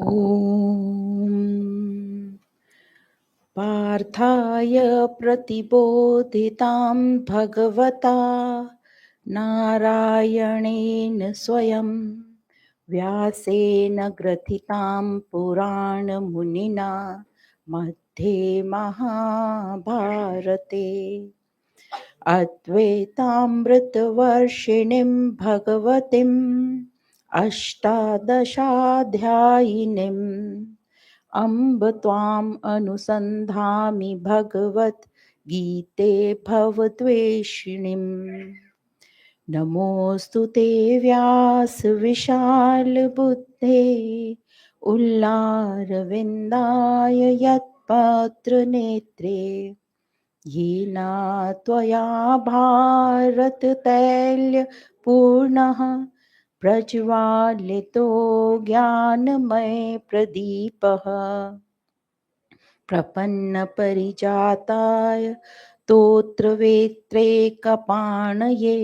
ॐ पार्थाय प्रतिबोधितां भगवता नारायणेन स्वयं व्यासेन ग्रथितां पुराणमुनिना मध्ये महाभारते अद्वैतामृतवर्षिणीं भगवतीम् अष्टादशाध्यायिनीम् अम्ब त्वाम् अनुसन्धामि भगवद्गीते भवद्वेषिणीम्। नमोऽस्तु ते व्यासविशालबुद्धे उल्लारविन्दाय यत्पत्रनेत्रे येन त्वया भारततैलपूर्णः प्रज्वालितो ज्ञानमय प्रदीपः प्रपन्नपरिजाताय स्तोत्रवेत्रैकपाणये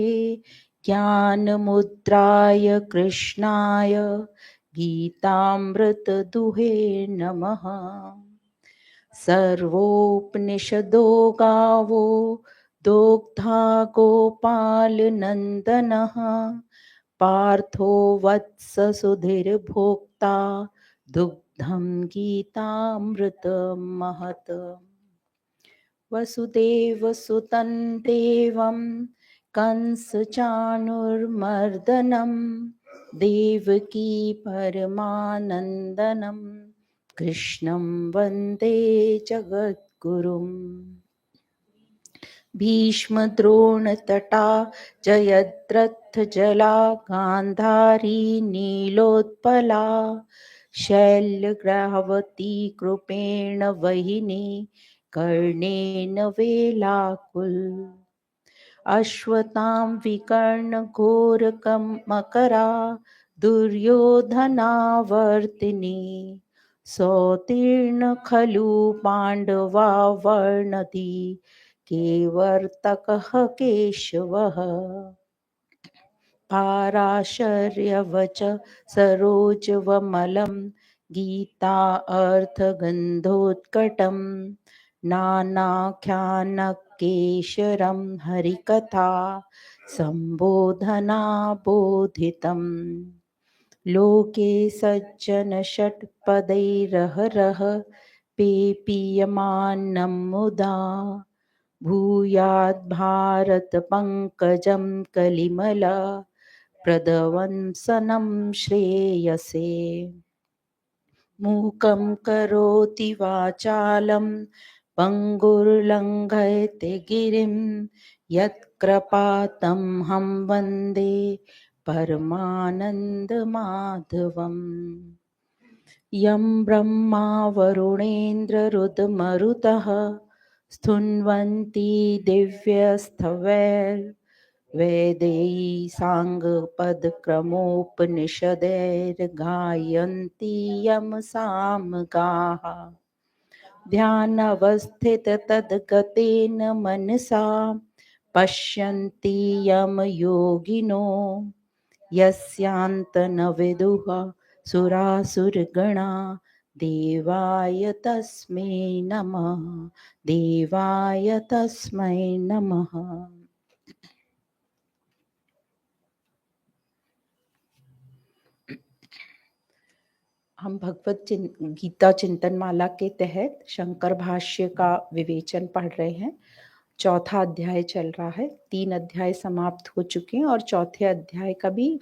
ज्ञानमुद्राय कृष्णाय गीतामृतदुहे नमः। सर्वोपनिषदो गावो दोग्धा गोपालनन्दनः पार्थो वत्ससुधीर्भोक्ता दुग्धं गीतामृतं महत्। वसुदेवसुतं देवं कंसचाणूरमर्दनं देवकी परमानन्दनं कृष्णं वन्दे जगद्गुरुम्। भीष्मद्रोणतटा जयद्रथजला गान्धारी नीलोत्पला शैलग्रावती कृपेण वहिनी कर्णेन वेलाकुल अश्वत्थां विकर्णघोरकमकरा दुर्योधनावर्तिनी सौतीर्ण खलु पाण्डवा वर्णति केवर्तकः केशवः पाराशर्यवच सरोजवमलं गीता अर्थगन्धोत्कटं नानाख्यानकेशरं हरिकथा सम्बोधनाबोधितम् लोके सज्जनषट्पदैरहरः पेपीयमानं मुदा भूयाद् भारतपङ्कजं कलिमला प्रदवंसनं श्रेयसे मूकं करोति वाचालं पङ्गुर्लङ्घयते गिरिं यत्कृपातमहं वन्दे परमानन्दमाधवम् यं ब्रह्मा वरुणेन्द्ररुद्रमरुतः स्तुन्वन्ति दिव्यस्तवैर्वेदैः साङ्गपदक्रमोपनिषदैर्गायन्ति यं सामगाः ध्यानावस्थिततद्गतेन मनसा पश्यन्ति यं योगिनो यस्यान्तनविदुः सुरासुरगणा देवाय तस्मै नमः। देवाय तस्मै नमः। हम भगवत गीता चिंतन माला के तहत शंकर भाष्य का विवेचन पढ़ रहे हैं। चौथा अध्याय चल रहा है। 3 अध्याय समाप्त हो चुके हैं और चौथे अध्याय का भी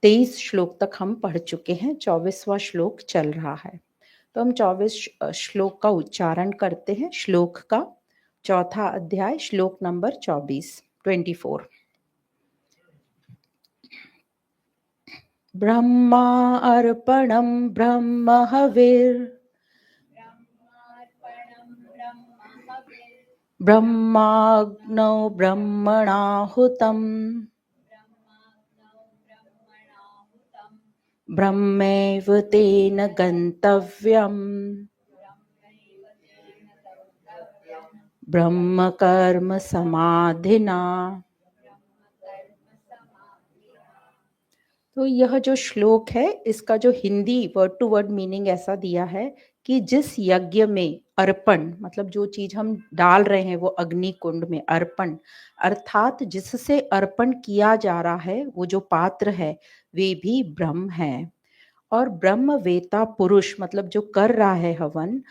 23 श्लोक तक हम पढ़ चुके हैं। 24वां श्लोक चल रहा है। तो हम 24 श्लोक का उच्चारण करते हैं। श्लोक का चौथा अध्याय श्लोक नंबर 24। ब्रह्मा अर्पणं ब्रह्म हविर् ब्रह्माग्नौ ब्रह्मणाहुतम् ब्रह्मैव तेन गन्तव्यम् ब्रह्म कर्म समाधिना तो यह जो श्लोक है, इसका जो Hindi word to word meaning ऐसा दिया है कि जिस यज्ञ में अर्पण, मतलब जो चीज हम डाल रहे हैं वो अग्नि कुंड में अर्पण, अर्थात जिससे अर्पण किया जा रहा है वो जो पात्र है वे भी ब्रह्म है। और ब्रह्म वेता पुरुष, मतलब जो कर रहा है हवन,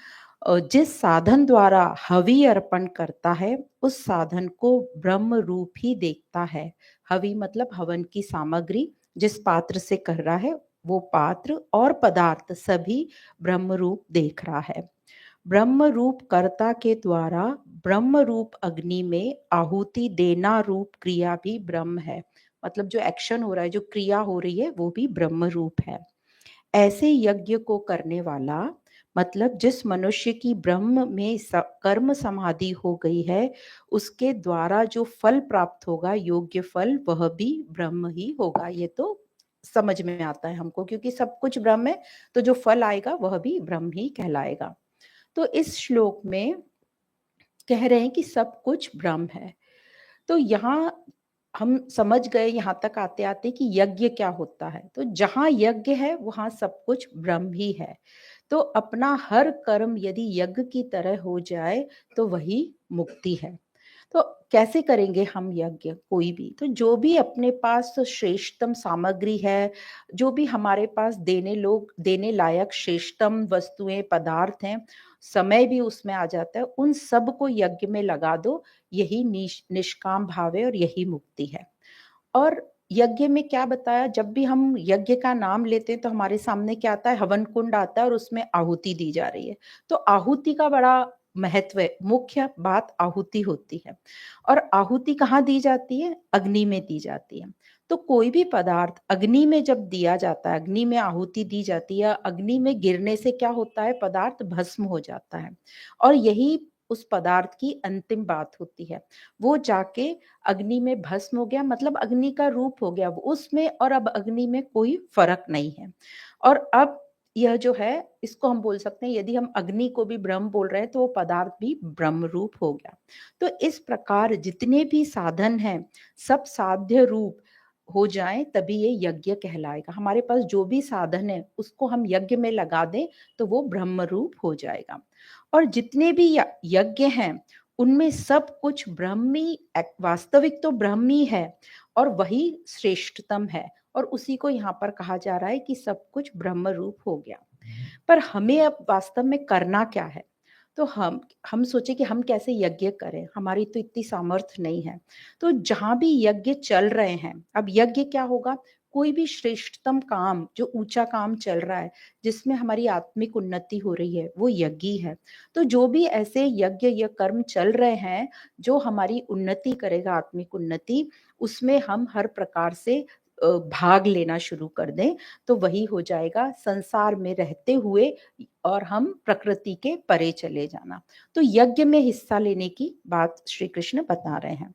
जिस साधन द्वारा हवि अर्पण करता है उस साधन को ब्रह्म रूप ही देखता है। हवि मतलब हवन की सामग्री, जिस पात्र से कर रहा है वो पात्र और पदार्थ सभी ब्रह्म रूप देख रहा है। ब्रह्म रूप कर्ता के द्वारा ब्रह्म रूप अग्नि में आहुति देना रूप क्रिया भी ब्रह्म है। मतलब जो एक्शन हो रहा है, जो क्रिया हो रही है वो भी ब्रह्म रूप है। ऐसे यज्ञ को करने वाला, मतलब जिस मनुष्य की ब्रह्म में कर्म समाधि हो गई है, उसके द्वारा जो फल प्राप्त होगा योग्य फल, वह भी ब्रह्म ही होगा। ये तो समझ में आता है हमको, क्योंकि सब कुछ ब्रह्म है तो जो फल आएगा वह भी ब्रह्म ही कहलाएगा। तो इस श्लोक में कह रहे हैं कि सब कुछ ब्रह्म है। तो यहाँ हम समझ गए यहाँ तक आते आते कि यज्ञ क्या होता है। तो जहाँ यज्ञ है वहां सब कुछ ब्रह्म ही है। तो अपना हर कर्म यदि यज्ञ की तरह हो जाए तो वही मुक्ति है। तो कैसे करेंगे हम यज्ञ? कोई भी, तो जो भी अपने पास श्रेष्ठतम सामग्री है, जो भी हमारे पास देने लायक श्रेष्ठतम वस्तुएं पदार्थ हैं, समय भी उसमें आ जाता है, उन सब को यज्ञ में लगा दो। यही निष्काम भाव है और यही मुक्ति है। और यज्ञ में क्या बताया, जब भी हम यज्ञ का नाम लेते हैं तो हमारे सामने क्या आता है, हवन कुंड आता है और उसमें आहुति दी जा रही है। तो आहुति का बड़ा महत्व है, मुख्य बात आहुति होती है। और आहुति कहाँ दी जाती है? अग्नि में दी जाती है। तो कोई भी पदार्थ अग्नि में जब दिया जाता है, अग्नि में आहुति दी जाती है, अग्नि में गिरने से क्या होता है, पदार्थ भस्म हो जाता है। और यही उस पदार्थ की अंतिम बात होती है। वो जाके अग्नि में भस्म हो गया, मतलब अग्नि का रूप हो गया वो उसमें, और अब अग्नि में कोई फर्क नहीं है। और अब यह जो है, इसको हम बोल सकते हैं, यदि हम अग्नि को भी ब्रह्म बोल रहे हैं तो वो पदार्थ भी ब्रह्म रूप हो गया। तो इस प्रकार जितने भी साधन हैं सब साध्य रूप हो जाएं तभी ये यज्ञ कहलाएगा। हमारे पास जो भी साधन है उसको हम यज्ञ में लगा दें तो वो ब्रह्म रूप हो जाएगा। और जितने भी यज्ञ हैं उनमें सब कुछ ब्रह्मी, वास्तविक तो ब्रह्मी है और वही श्रेष्ठतम है। और उसी को यहाँ पर कहा जा रहा है कि सब कुछ ब्रह्म रूप हो गया। पर हमें अब वास्तव में करना क्या है? तो हम सोचे कि हम कैसे यज्ञ करें, हमारी तो इतनी सामर्थ्य नहीं है। तो जहां भी यज्ञ चल रहे हैं, अब यज्ञ क्या होगा, कोई भी श्रेष्ठतम काम, जो ऊंचा काम चल रहा है, जिसमें हमारी आत्मिक उन्नति हो रही है, वो यज्ञ ही है। तो जो भी ऐसे यज्ञ या कर्म चल रहे हैं जो हमारी उन्नति करेगा, आत्मिक उन्नति, उसमें हम हर प्रकार से भाग लेना शुरू कर दें तो वही हो जाएगा संसार में रहते हुए और हम प्रकृति के परे चले जाना। तो यज्ञ में हिस्सा लेने की बात श्री कृष्ण बता रहे हैं।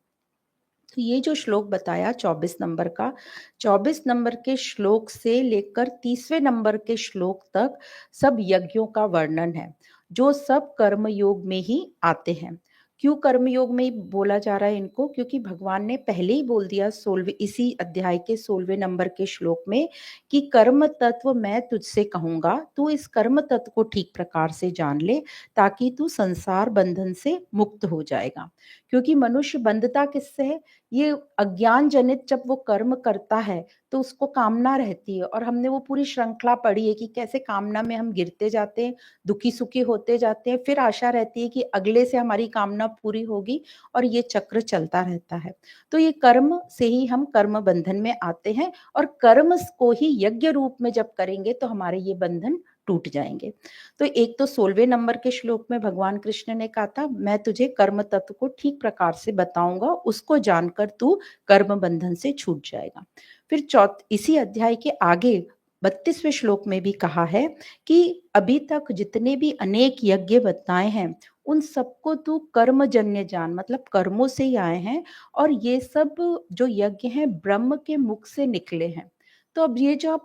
तो ये जो श्लोक बताया 24 नंबर का, 24 नंबर के श्लोक से लेकर 30वें नंबर के श्लोक तक सब यज्ञों का वर्णन है, जो सब कर्म योग में ही आते हैं। क्यों कर्म योग में ही बोला जा रहा है इनको? क्योंकि भगवान ने पहले ही बोल दिया 16वें, इसी अध्याय के 16वें नंबर के श्लोक में, कि कर्म तत्व मैं तुझसे कहूंगा, तू इस कर्म तत्व को ठीक प्रकार से जान ले ताकि तू संसार बंधन से मुक्त हो जाएगा। क्योंकि मनुष्य बंधता किससे है? ये अज्ञान जनित जब वो कर्म करता है तो उसको कामना रहती है, और हमने वो पूरी श्रृंखला पढ़ी है कि कैसे कामना में हम गिरते जाते हैं, दुखी सुखी होते जाते हैं, फिर आशा रहती है कि अगले से हमारी कामना पूरी होगी, और ये चक्र चलता रहता है। तो ये कर्म से ही हम कर्म बंधन में आते हैं, और कर्म को ही यज्ञ रूप में जब करेंगे तो हमारे ये बंधन टूट जाएंगे। तो एक तो 16वें नंबर के श्लोक में भगवान कृष्ण ने कहा था, मैं तुझे कर्म तत्व को ठीक प्रकार से बताऊंगा, उसको जानकर तू कर्म बंधन से छूट जाएगा। फिर इसी अध्याय के आगे 32वें श्लोक में भी कहा है कि अभी तक जितने भी अनेक यज्ञ बताए हैं उन सबको तू कर्मजन्य जान, मतलब कर्मों से ही आए हैं, और ये सब जो यज्ञ हैं ब्रह्म के मुख से निकले हैं। तो अब ये जो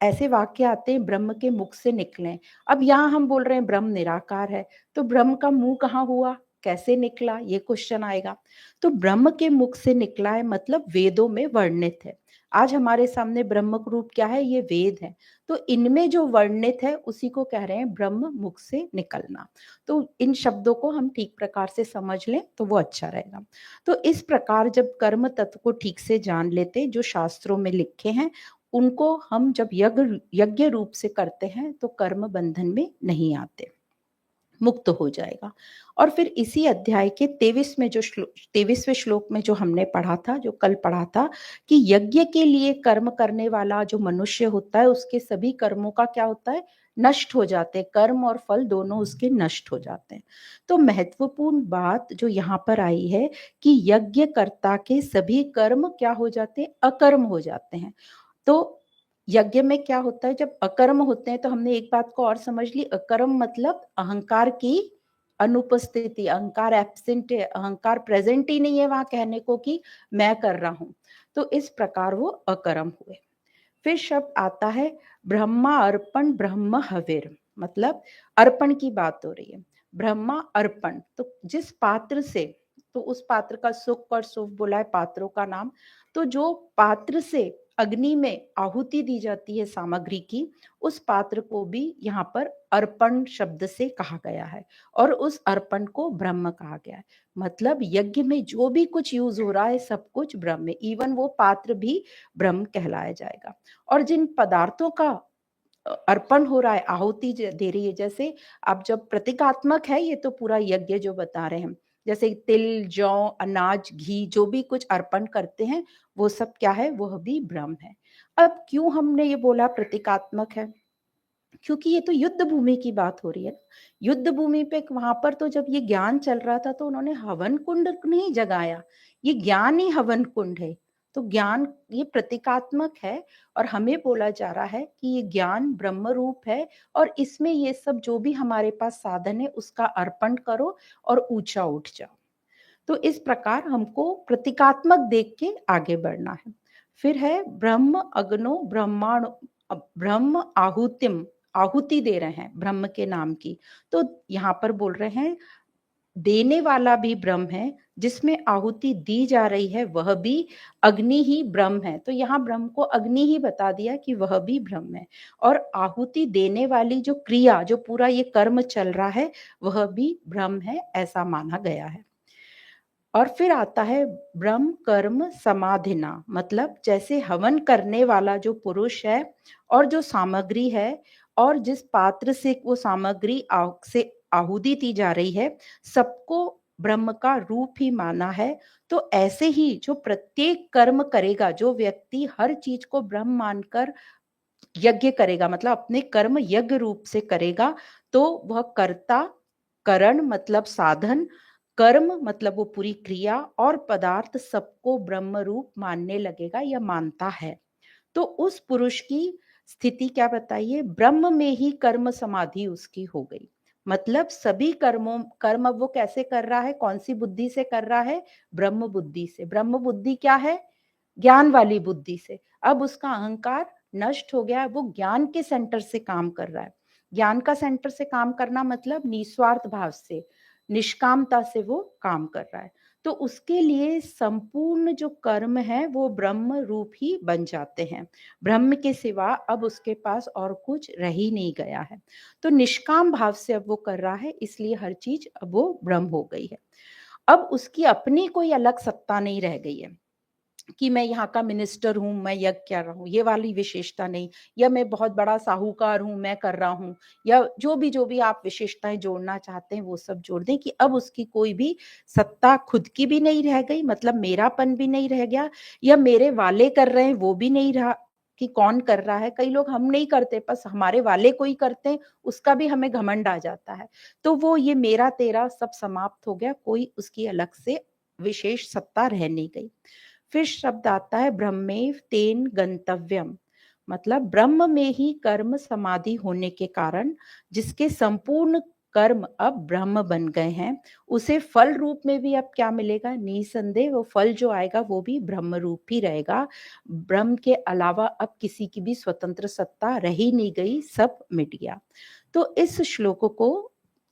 ऐसे वाक्य आते हैं ब्रह्म के मुख से निकले, अब यहाँ हम बोल रहे हैं ब्रह्म निराकार है, तो ब्रह्म का मुंह कहाँ हुआ? कैसे निकला, ये क्वेश्चन आएगा। तो ब्रह्म के मुख से निकला है मतलब वेदों में वर्णित है। आज हमारे सामने ब्रह्म रूप क्या है, ये वेद है। तो इनमें जो वर्णित है उसी को कह रहे हैं ब्रह्म मुख से निकलना। तो इन शब्दों को हम ठीक प्रकार से समझ लें तो वो अच्छा रहेगा। तो इस प्रकार जब कर्म तत्व को ठीक से जान लेते, जो शास्त्रों में लिखे हैं उनको हम जब यज्ञ यज्ञ रूप से करते हैं तो कर्म बंधन में नहीं आते, मुक्त हो जाएगा। और फिर इसी अध्याय के 23 में जो 23वें श्लोक में जो हमने पढ़ा था, जो कल पढ़ा था, कि यज्ञ के लिए कर्म करने वाला जो मनुष्य होता है उसके सभी कर्मों का क्या होता है, नष्ट हो जाते हैं, कर्म और फल दोनों उसके नष्ट हो जाते हैं। तो महत्वपूर्ण बात जो यहाँ पर आई है कि यज्ञकर्ता के सभी कर्म क्या हो जाते हैं, अकर्म हो जाते हैं। तो यज्ञ में क्या होता है, जब अकर्म होते हैं तो हमने एक बात को और समझ ली, अकर्म मतलब अहंकार की अनुपस्थिति, अहंकार एब्सेंट है, अहंकार प्रेजेंट ही नहीं है वहां कहने को कि मैं कर रहा हूं। तो इस प्रकार वो अकर्म हुए। फिर शब्द आता है ब्रह्मा अर्पण ब्रह्म हविर, मतलब अर्पण की बात हो रही है। ब्रह्मा अर्पण, तो जिस पात्र से, तो उस पात्र का सुख और शुभ बोला है पात्रों का नाम। तो जो पात्र से अग्नि में आहुति दी जाती है सामग्री की, उस पात्र को भी यहाँ पर अर्पण शब्द से कहा गया है और उस अर्पण को ब्रह्म कहा गया है। मतलब यज्ञ में जो भी कुछ यूज हो रहा है सब कुछ ब्रह्म है, इवन वो पात्र भी ब्रह्म कहलाया जाएगा। और जिन पदार्थों का अर्पण हो रहा है, आहुति दे रही है, जैसे अब जब प्रतीकात्मक है ये तो पूरा यज्ञ जो बता रहे हैं, जैसे तिल, जौ, अनाज, घी, जो भी कुछ अर्पण करते हैं वो सब क्या है, वह भी ब्रह्म है। अब क्यों हमने ये बोला प्रतीकात्मक है, क्योंकि ये तो युद्ध भूमि की बात हो रही है। युद्ध भूमि पे वहां पर तो जब ये ज्ञान चल रहा था तो उन्होंने हवन कुंड नहीं जगाया, ये ज्ञान ही हवन कुंड है। तो ज्ञान ये प्रतीकात्मक है और हमें बोला जा रहा है कि ये ज्ञान ब्रह्म रूप है और इसमें ये सब जो भी हमारे पास साधन है उसका अर्पण करो और ऊंचा उठ जाओ। तो इस प्रकार हमको प्रतीकात्मक देख के आगे बढ़ना है। फिर है ब्रह्म अग्नो ब्रह्माण, ब्रह्म आहुतिम, आहुति दे रहे हैं ब्रह्म के नाम की। तो यहाँ पर बोल रहे हैं देने वाला भी ब्रह्म है, जिसमें आहुति दी जा रही है वह भी अग्नि ही ब्रह्म है। तो यहाँ ब्रह्म को अग्नि ही बता दिया कि वह भी ब्रह्म है। और आहुति देने वाली जो क्रिया, जो पूरा ये कर्म चल रहा है वह भी ब्रह्म है, ऐसा माना गया है। और फिर आता है ब्रह्म कर्म समाधिना, मतलब जैसे हवन करने वाला जो पुरुष है और जो सामग्री है और जिस पात्र से वो सामग्री से आहुति दी जा रही है, सबको ब्रह्म का रूप ही माना है। तो ऐसे ही जो प्रत्येक कर्म करेगा, जो व्यक्ति हर चीज को ब्रह्म मानकर यज्ञ करेगा, मतलब अपने कर्म यज्ञ रूप से करेगा, तो वह कर्ता, करण मतलब साधन, कर्म मतलब वो पूरी क्रिया और पदार्थ सबको ब्रह्म रूप मानने लगेगा या मानता है। तो उस पुरुष की स्थिति क्या बताइए, ब्रह्म में ही कर्म समाधि उसकी हो गई। मतलब सभी कर्म अब वो कैसे कर रहा है, कौन सी बुद्धि से कर रहा है, ब्रह्म बुद्धि से। ब्रह्म बुद्धि क्या है, ज्ञान वाली बुद्धि से। अब उसका अहंकार नष्ट हो गया, वो ज्ञान के सेंटर से काम कर रहा है। ज्ञान का सेंटर से काम करना मतलब निस्वार्थ भाव से, निष्कामता से वो काम कर रहा है। तो उसके लिए संपूर्ण जो कर्म है वो ब्रह्म रूप ही बन जाते हैं। ब्रह्म के सिवा अब उसके पास और कुछ रह ही नहीं गया है। तो निष्काम भाव से अब वो कर रहा है, इसलिए हर चीज अब वो ब्रह्म हो गई है। अब उसकी अपनी कोई अलग सत्ता नहीं रह गई है कि मैं यहाँ का मिनिस्टर हूँ, मैं यज्ञ कर रहा हूँ, ये वाली विशेषता नहीं, या मैं बहुत बड़ा साहूकार हूँ, मैं कर रहा हूँ, या जो भी आप विशेषताएं जोड़ना चाहते हैं वो सब जोड़ दें कि अब उसकी कोई भी सत्ता खुद की भी नहीं रह गई, मतलब मेरापन भी नहीं रह गया, या मेरे वाले कर रहे हैं वो भी नहीं रहा कि कौन कर रहा है। कई लोग हम नहीं करते, बस हमारे वाले कोई करते हैं, उसका भी हमें घमंड आ जाता है। तो वो ये मेरा तेरा सब समाप्त हो गया, कोई उसकी अलग से विशेष सत्ता रह नहीं गई। फिर शब्द आता है ब्रह्मेव तेन गंतव्यम, मतलब ब्रह्म में ही कर्म समाधि होने के कारण जिसके संपूर्ण कर्म अब ब्रह्म बन गए हैं, उसे फल रूप में भी अब क्या मिलेगा, निसंदेह वो फल जो आएगा वो भी ब्रह्म रूप ही रहेगा। ब्रह्म के अलावा अब किसी की भी स्वतंत्र सत्ता रही नहीं गई, सब मिट गया। तो इस श्लोक को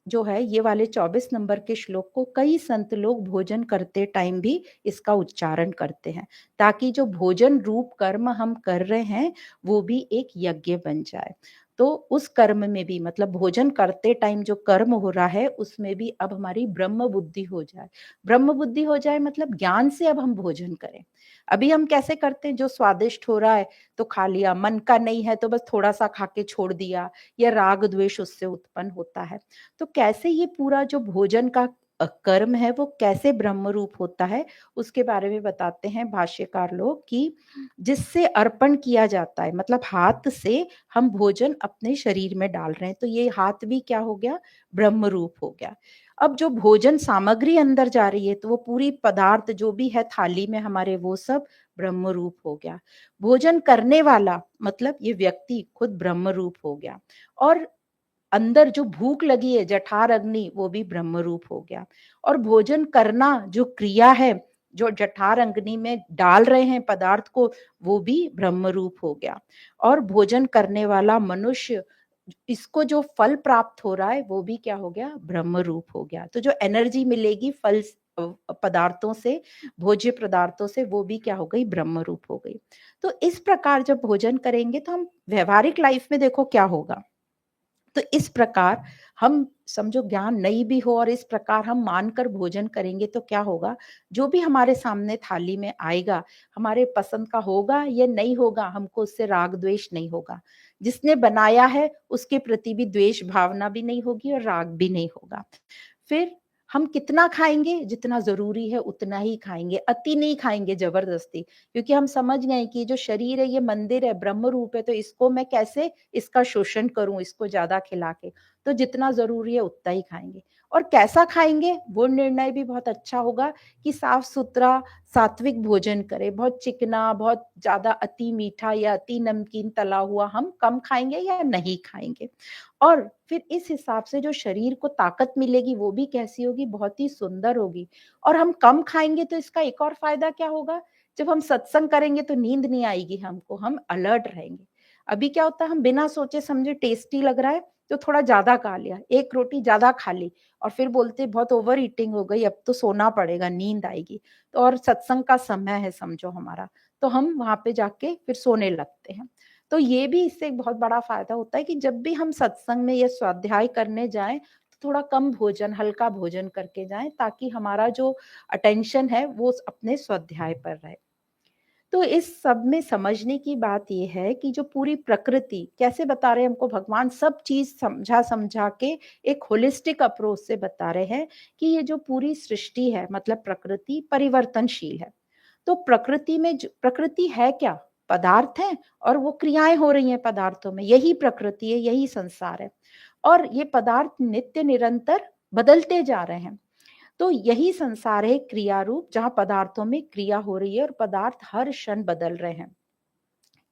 जो है ये वाले 24 नंबर के श्लोक को कई संत लोग भोजन करते टाइम भी इसका उच्चारण करते हैं, ताकि जो भोजन रूप कर्म हम कर रहे हैं वो भी एक यज्ञ बन जाए। तो उस कर्म में भी मतलब भोजन करते टाइम जो कर्म हो रहा है उसमें भी अब हमारी ब्रह्म बुद्धि हो जाए। ब्रह्म बुद्धि हो जाए मतलब ज्ञान से अब हम भोजन करें। अभी हम कैसे करते हैं, जो स्वादिष्ट हो रहा है तो खा लिया, मन का नहीं है तो बस थोड़ा-सा खा के छोड़ दिया, या राग द्वेष उससे उत्पन्न होता है। तो कैसे ये पूरा जो भोजन का कर्म है वो कैसे ब्रह्म रूप होता है, उसके बारे में बताते हैं भाष्यकार लोग कि जिससे अर्पण किया जाता है, मतलब हाथ से हम भोजन अपने शरीर में डाल रहे हैं, तो ये हाथ भी क्या हो गया, ब्रह्म रूप हो गया। अब जो भोजन सामग्री अंदर जा रही है तो वो पूरी पदार्थ जो भी है थाली में हमारे वो सब ब्रह्म रूप हो गया। भोजन करने वाला मतलब ये व्यक्ति खुद ब्रह्म रूप हो गया, और अंदर जो भूख लगी है जठर अग्नि वो भी ब्रह्म रूप हो गया, और भोजन करना जो क्रिया है, जो जठर अग्नि में डाल रहे हैं पदार्थ को, वो भी ब्रह्म रूप हो गया। और भोजन करने वाला मनुष्य, इसको जो फल प्राप्त हो रहा है वो भी क्या हो गया, ब्रह्म रूप हो गया। तो जो एनर्जी मिलेगी पदार्थों से, भोज्य पदार्थों से, वो भी क्या हो गई, ब्रह्म रूप हो गई। तो इस प्रकार जब भोजन करेंगे तो हम व्यवहारिक लाइफ में देखो क्या होगा। तो इस प्रकार हम समझो ज्ञान नहीं भी हो और इस प्रकार हम मानकर भोजन करेंगे तो क्या होगा, जो भी हमारे सामने थाली में आएगा हमारे पसंद का होगा या नहीं होगा, हमको उससे राग द्वेष नहीं होगा। जिसने बनाया है उसके प्रति भी द्वेष भावना भी नहीं होगी और राग भी नहीं होगा। फिर हम कितना खाएँगे, जितना ज़रूरी है उतना ही खाएँगे, अति नहीं खाएँगे ज़बरदस्ती, क्योंकि हम समझ गए कि जो शरीर है ये मंदिर है, ब्रह्म रूप है, तो इसको मैं कैसे इसका शोषण करूँ इसको ज़्यादा खिला के, तो जितना ज़रूरी है उतना ही खाएँगे। और कैसा खाएँगे, वो निर्णय भी बहुत अच्छा होगा कि साफ-सुथरा सात्विक भोजन करें, बहुत चिकना, बहुत ज़्यादा अति मीठा या अति नमकीन तला हुआ हम कम खाएँगे या नहीं खाएँगे। और फिर इस हिसाब से जो शरीर को ताकत मिलेगी वो भी कैसी होगी, बहुत ही सुंदर होगी। और हम कम खाएँगे तो इसका एक और फ़ायदा क्या होगा, जब हम सत्संग करेंगे तो नींद नहीं आएगी हमको, हम अलर्ट रहेंगे। अभी क्या होता है, हम बिना सोचे-समझे टेस्टी लग रहा है तो थोड़ा ज़्यादा खा लिया, 1 रोटी ज़्यादा खा ली और फिर बोलते हैं बहुत ओवर ईटिंग हो गई, अब तो सोना पड़ेगा, नींद आएगी। तो और सत्संग का समय है समझो हमारा, तो हम वहाँ पे जाके फिर सोने लगते हैं। तो ये भी इससे एक बहुत बड़ा फ़ायदा होता है कि जब भी हम सत्संग में या स्वाध्याय करने जाएँ, तो थोड़ा कम भोजन, हल्का भोजन करके जाएँ ताकि हमारा जो अटेंशन है वो अपने स्वाध्याय पर रहे। तो इस सब में समझने की बात ये है कि जो पूरी प्रकृति कैसे बता रहे हैं हमको भगवान, सब चीज़ समझा-समझा के एक होलिस्टिक अप्रोच से बता रहे हैं कि ये जो पूरी सृष्टि है मतलब प्रकृति परिवर्तनशील है। तो प्रकृति में प्रकृति है क्या? पदार्थ हैं और वो क्रियाएँ हो रही हैं पदार्थों में, यही प्रकृति है, यही संसार है। और ये पदार्थ नित्य निरंतर बदलते जा रहे हैं। तो यही संसार है क्रिया रूप, जहाँ पदार्थों में क्रिया हो रही है और पदार्थ हर क्षण बदल रहे हैं।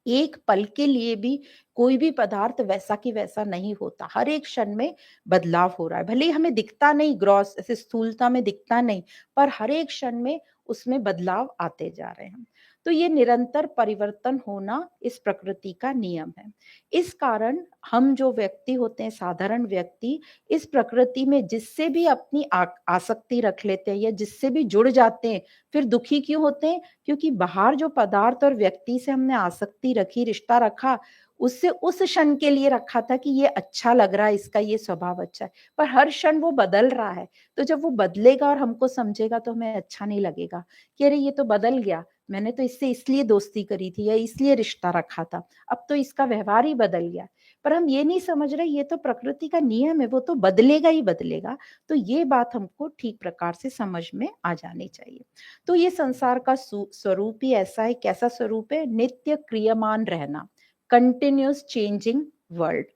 एक पल के लिए भी कोई भी पदार्थ वैसा की वैसा नहीं होता। हर एक क्षण में बदलाव हो रहा है। भले ही हमें दिखता नहीं, ग्रॉस ऐसे स्थूलता में दिखता नहीं, पर हर एक क्षण में उसमें बदलाव आते जा रहे हैं। तो ये निरंतर परिवर्तन होना इस प्रकृति का नियम है। इस कारण हम जो व्यक्ति होते हैं, साधारण व्यक्ति, इस प्रकृति में जिससे भी अपनी आसक्ति रख लेते हैं या जिससे भी जुड़ जाते हैं, फिर दुखी क्यों होते हैं? क्योंकि बाहर जो पदार्थ और व्यक्ति से हमने आसक्ति रखी, रिश्ता रखा, उससे उस क्षण के लिए रखा था कि ये अच्छा लग रहा है, इसका ये स्वभाव अच्छा है। पर हर क्षण वो बदल रहा है, तो जब वो बदलेगा और हमको समझेगा तो हमें अच्छा नहीं लगेगा कि अरे ये तो बदल गया, मैंने तो इससे इसलिए दोस्ती करी थी या इसलिए रिश्ता रखा था, अब तो इसका व्यवहार ही बदल गया। पर हम ये नहीं समझ रहे ये तो प्रकृति का नियम है, वो तो बदलेगा ही बदलेगा। तो ये बात हमको ठीक प्रकार से समझ में आ जानी चाहिए। तो ये संसार का स्वरूप ही ऐसा है, कैसा स्वरूप है? नित्य क्रियमान रहना, कंटिन्यूअस चेंजिंग वर्ल्ड।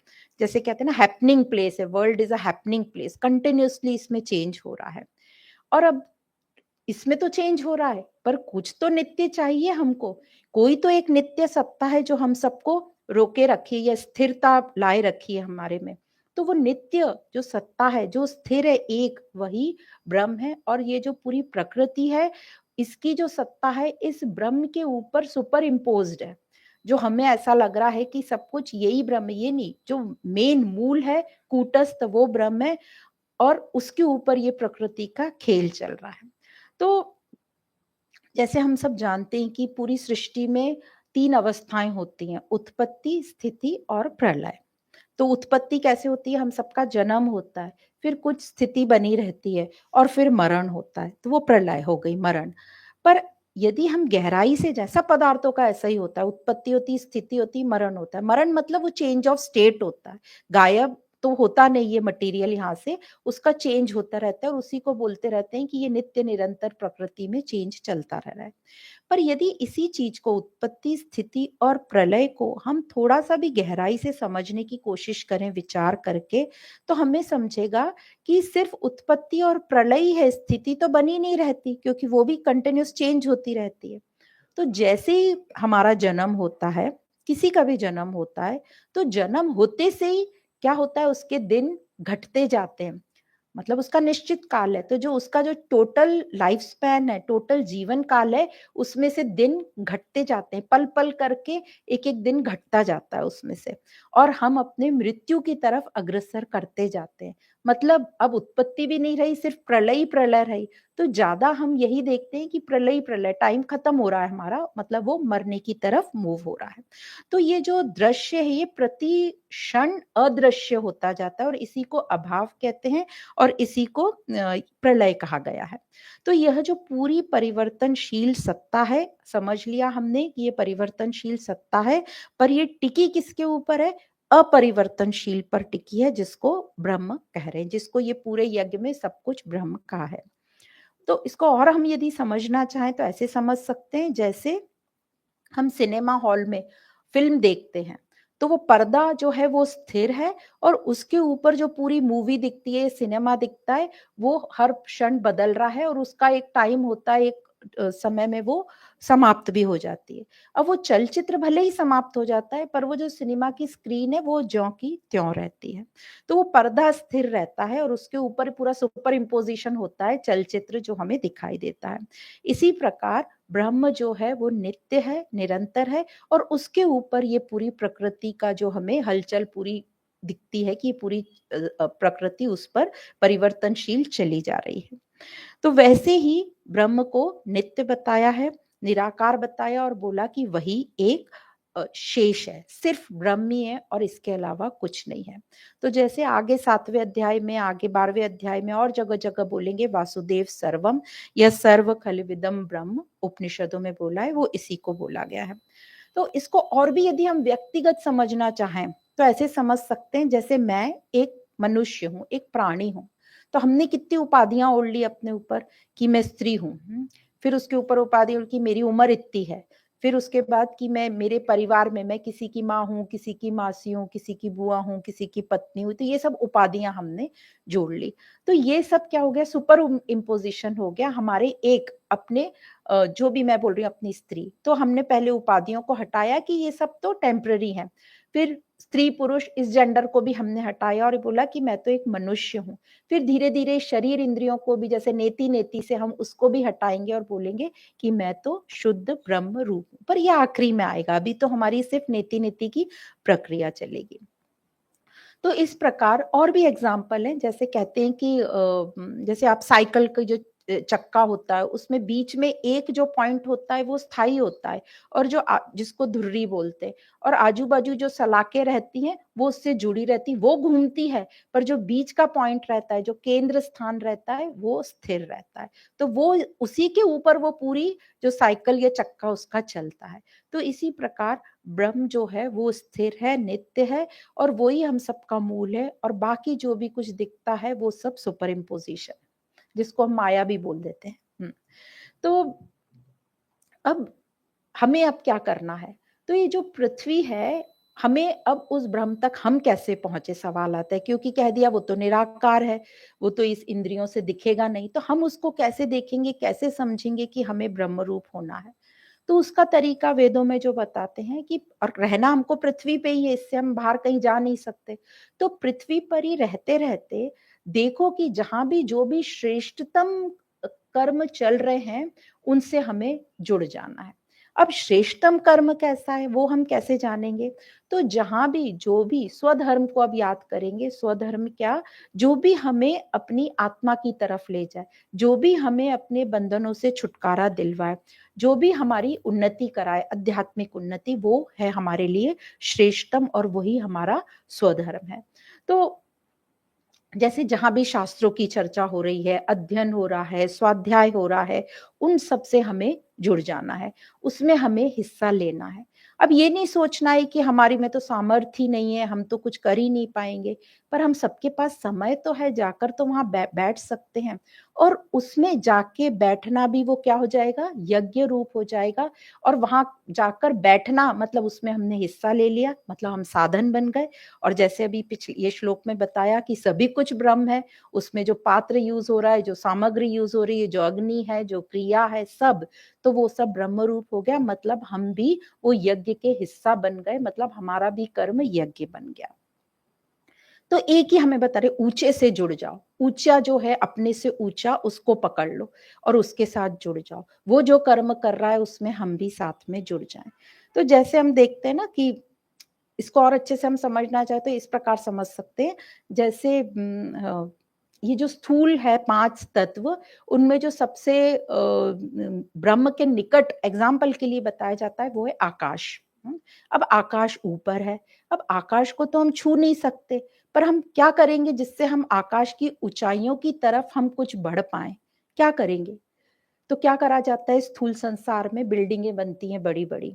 जैसे कहते हैं ना हैपनिंग प्लेस है, world is a happening place, continuously इसमें चेंज हो रहा है। और अब इसमें तो चेंज हो रहा है, पर कुछ तो नित्य चाहिए हमको। कोई तो एक नित्य सत्ता है जो हम सबको रोके रखी है या स्थिरता लाए रखी है हमारे में। तो वो नित्य जो सत्ता है, जो स्थिर है एक, वही ब्रह्म है। और ये जो पूरी प्रकृति है, इसकी जो सत्ता है इस ब्रह्म के ऊपर सुपर इम्पोज्ड है। जो हमें ऐसा लग रहा है कि सब कुछ यही ब्रह्म है, ये नहीं। जो मेन मूल है, कूटस्थ, वो ब्रह्म है। और उसके ऊपर ये प्रकृति का खेल चल रहा है। तो जैसे हम सब जानते हैं कि पूरी सृष्टि में 3 अवस्थाएँ होती हैं, उत्पत्ति, स्थिति और प्रलय। तो उत्पत्ति कैसे होती है? हम सबका जन्म होता है, फिर कुछ स्थिति बनी रहती है और फिर मरण होता है, तो वो प्रलय हो गई, मरण। पर यदि हम गहराई से जाएँ, सब पदार्थों का ऐसा ही होता है, उत्पत्ति होती है, स्थिति होती है, मरण होता है। मरण मतलब वो चेंज ऑफ स्टेट होता है, गायब तो होता नहीं है मटेरियल यहाँ से, उसका चेंज होता रहता है और उसी को बोलते रहते हैं कि ये नित्य निरंतर प्रकृति में चेंज चलता रह रहा है। पर यदि इसी चीज को, उत्पत्ति, स्थिति और प्रलय को हम थोड़ा-सा भी गहराई से समझने की कोशिश करें विचार करके, तो हमें समझेगा कि सिर्फ उत्पत्ति और प्रलय ही है, स्थिति तो बनी नहीं रहती क्योंकि वो भी कंटीन्यूअस चेंज होती रहती है। तो जैसे ही हमारा जन्म होता है, किसी का भी जन्म होता है, तो जन्म होते से ही क्या होता है, उसके दिन घटते जाते हैं। मतलब उसका निश्चित काल है, तो जो उसका जो टोटल लाइफ स्पैन है, टोटल जीवन काल है, उसमें से दिन घटते जाते हैं, पल-पल करके एक-एक दिन घटता जाता है उसमें से और हम अपने मृत्यु की तरफ अग्रसर करते जाते हैं। मतलब अब उत्पत्ति भी नहीं रही, सिर्फ प्रलय ही प्रलय रही, तो ज़्यादा हम यही देखते हैं कि प्रलय ही प्रलय, टाइम खत्म हो रहा है हमारा, मतलब वो मरने की तरफ मूव हो रहा है। तो ये जो दृश्य है, ये प्रति क्षण अदृश्य होता जाता है और इसी को अभाव कहते हैं और इसी को प्रलय कहा गया है। तो यह जो पूरी परिवर्तनशील सत्ता है, समझ लिया हमने कि ये परिवर्तनशील सत्ता है, पर ये टिकी किसके ऊपर है? अपरिवर्तनशील पर टिकी है, जिसको ब्रह्म कह रहे हैं, जिसको ये पूरे यज्ञ में सब कुछ ब्रह्म कहा है। तो इसको और हम यदि समझना चाहें तो ऐसे समझ सकते हैं, जैसे हम सिनेमा हॉल में फ़िल्म देखते हैं, तो वो पर्दा जो है वो स्थिर है और उसके ऊपर जो पूरी मूवी दिखती है, सिनेमा दिखता है, वो हर क्षण बदल रहा है और उसका एक टाइम होता है, एक समय में वो समाप्त भी हो जाती है। अब वो चलचित्र भले ही समाप्त हो जाता है, पर वो जो सिनेमा की स्क्रीन है, वो ज्यों की त्यों रहती है। तो वो पर्दा स्थिर रहता है और उसके ऊपर पूरा सुपर इम्पोज़िशन होता है, चलचित्र जो हमें दिखाई देता है। इसी प्रकार ब्रह्म जो है वो नित्य है, निरंतर है और उसके ऊपर ये पूरी प्रकृति का जो हमें हलचल पूरी दिखती है कि पूरी प्रकृति उस पर परिवर्तनशील चली जा रही है। तो वैसे ही ब्रह्म को नित्य बताया है, निराकार बताया और बोला कि वही एक शेष है, सिर्फ ब्रह्म ही है और इसके अलावा कुछ नहीं है। तो जैसे आगे 7वें अध्याय में, आगे 12वें अध्याय में और जगह-जगह बोलेंगे वासुदेव सर्वम, यह सर्व खलविदम ब्रह्म उपनिषदों में बोला है, वो इसी को बोला गया है। तो इसको और भी यदि हम व्यक्तिगत समझना चाहें, तो ऐसे समझ सकते हैं, जैसे मैं एक मनुष्य हूँ, एक प्राणी हूँ, तो हमने कितनी उपाधियाँ ओढ़ ली अपने ऊपर कि मैं स्त्री हूँ, फिर उसके ऊपर उपाधि ओढ़ कि मेरी उम्र इतनी है, फिर उसके बाद कि मैं मेरे परिवार में मैं किसी की माँ हूँ, किसी की मासी हूँ, किसी की बुआ हूँ, किसी की पत्नी हूँ, तो ये सब उपाधियाँ हमने जोड़ ली। तो ये सब क्या हो गया, सुपर इम्पोज़िशन हो गया हमारे एक अपने जो भी मैं बोल रही हूँ अपनी स्त्री, तो हमने पहले उपाधियों को हटाया कि ये सब तो टेम्परेरी हैं। फिर स्त्री-पुरुष इस जेंडर को भी हमने हटाया और बोला कि मैं तो एक मनुष्य हूँ। फिर धीरे-धीरे शरीर इंद्रियों को भी, जैसे नेति-नेति से हम उसको भी हटाएँगे और बोलेंगे कि मैं तो शुद्ध ब्रह्म रूप हूँ। पर ये आखिरी में आएगा, अभी तो हमारी सिर्फ़ नेति-नेति की प्रक्रिया चलेगी। तो इस प्रकार और भी एग्ज़ाम्पल हैं, जैसे कहते हैं कि जैसे आप साइकिल का जो चक्का होता है, उसमें बीच में एक जो पॉइंट होता है वो स्थायी होता है और जो जिसको धुर्री बोलते हैं और आजू-बाजू जो सलाखें रहती हैं, वो उससे जुड़ी रहती हैं, वो घूमती है, पर जो बीच का पॉइंट रहता है, जो केंद्र स्थान रहता है, वो स्थिर रहता है। तो वो उसी के ऊपर वो पूरी जो साइकिल या चक्का उसका चलता है। तो इसी प्रकार ब्रह्म जो है वो स्थिर है, नित्य है और वही हम सबका मूल है और बाकी जो भी कुछ दिखता है वो सब सुपर इम्पोज़िशन है, जिसको हम माया भी बोल देते हैं। तो अब हमें अब क्या करना है? तो ये जो पृथ्वी है, हमें अब उस ब्रह्म तक हम कैसे पहुँचे, सवाल आता है, क्योंकि कह दिया वो तो निराकार है, वो तो इस इंद्रियों से दिखेगा नहीं, तो हम उसको कैसे देखेंगे, कैसे समझेंगे कि हमें ब्रह्म रूप होना है? तो उसका तरीका वेदों में जो बताते हैं कि और रहना हमको पृथ्वी पे ही है, इससे हम बाहर कहीं जा नहीं सकते। तो पृथ्वी पर ही रहते-रहते देखो कि जहाँ भी जो भी श्रेष्ठतम कर्म चल रहे हैं, उनसे हमें जुड़ जाना है। अब श्रेष्ठतम कर्म कैसा है वो हम कैसे जानेंगे? तो जहाँ भी जो भी स्वधर्म को अब याद करेंगे, स्वधर्म क्या? जो भी हमें अपनी आत्मा की तरफ ले जाए, जो भी हमें अपने बंधनों से छुटकारा दिलवाए, जो भी हमारी उन्नति कराए, आध्यात्मिक उन्नति, वो है हमारे लिए श्रेष्ठतम और वही हमारा स्वधर्म है। तो जैसे जहाँ भी शास्त्रों की चर्चा हो रही है, अध्ययन हो रहा है, स्वाध्याय हो रहा है, उन सब से हमें जुड़ जाना है, उसमें हमें हिस्सा लेना है। अब ये नहीं सोचना है कि हमारी में तो सामर्थ्य ही नहीं है, हम तो कुछ कर ही नहीं पाएँगे, पर हम सबके पास समय तो है, जाकर तो वहाँ बैठ सकते हैं और उसमें जाके बैठना भी वो क्या हो जाएगा? यज्ञ रूप हो जाएगा और वहाँ जाकर बैठना मतलब उसमें हमने हिस्सा ले लिया, मतलब हम साधन बन गए और जैसे अभी ये श्लोक में बताया कि सभी कुछ ब्रह्म है, उसमें जो पात्र यूज़ हो रहा है, जो सामग्री यूज़ हो रही है, जो अग्नि है, जो क्रिया है, सब, तो वो सब ब्रह्म रूप हो गया, मतलब हम भी वो यज्ञ के हिस्सा बन गए, मतलब हमारा भी कर्म यज्ञ बन गया। तो एक ही हमें बता रहे ऊँचे से जुड़ जाओ, ऊँचा जो है अपने से ऊँचा उसको पकड़ लो और उसके साथ जुड़ जाओ। वो जो कर्म कर रहा है उसमें हम भी साथ में जुड़ जाएँ। तो जैसे हम देखते हैं ना कि इसको और अच्छे से हम समझना चाहें तो इस प्रकार समझ सकते हैं जैसे ये जो स्थूल है 5 तत्व उनमें जो सबसे ब्रह्म के निकट एग्ज़ाम्पल के लिए बताया जाता है वो है आकाश। अब आकाश ऊपर है, अब आकाश को तो हम छू नहीं सकते, पर हम क्या करेंगे जिससे हम आकाश की ऊँचाइयों की तरफ हम कुछ बढ़ पाएँ? क्या करेंगे? तो क्या करा जाता है स्थूल संसार में बिल्डिंगें बनती हैं बड़ी-बड़ी।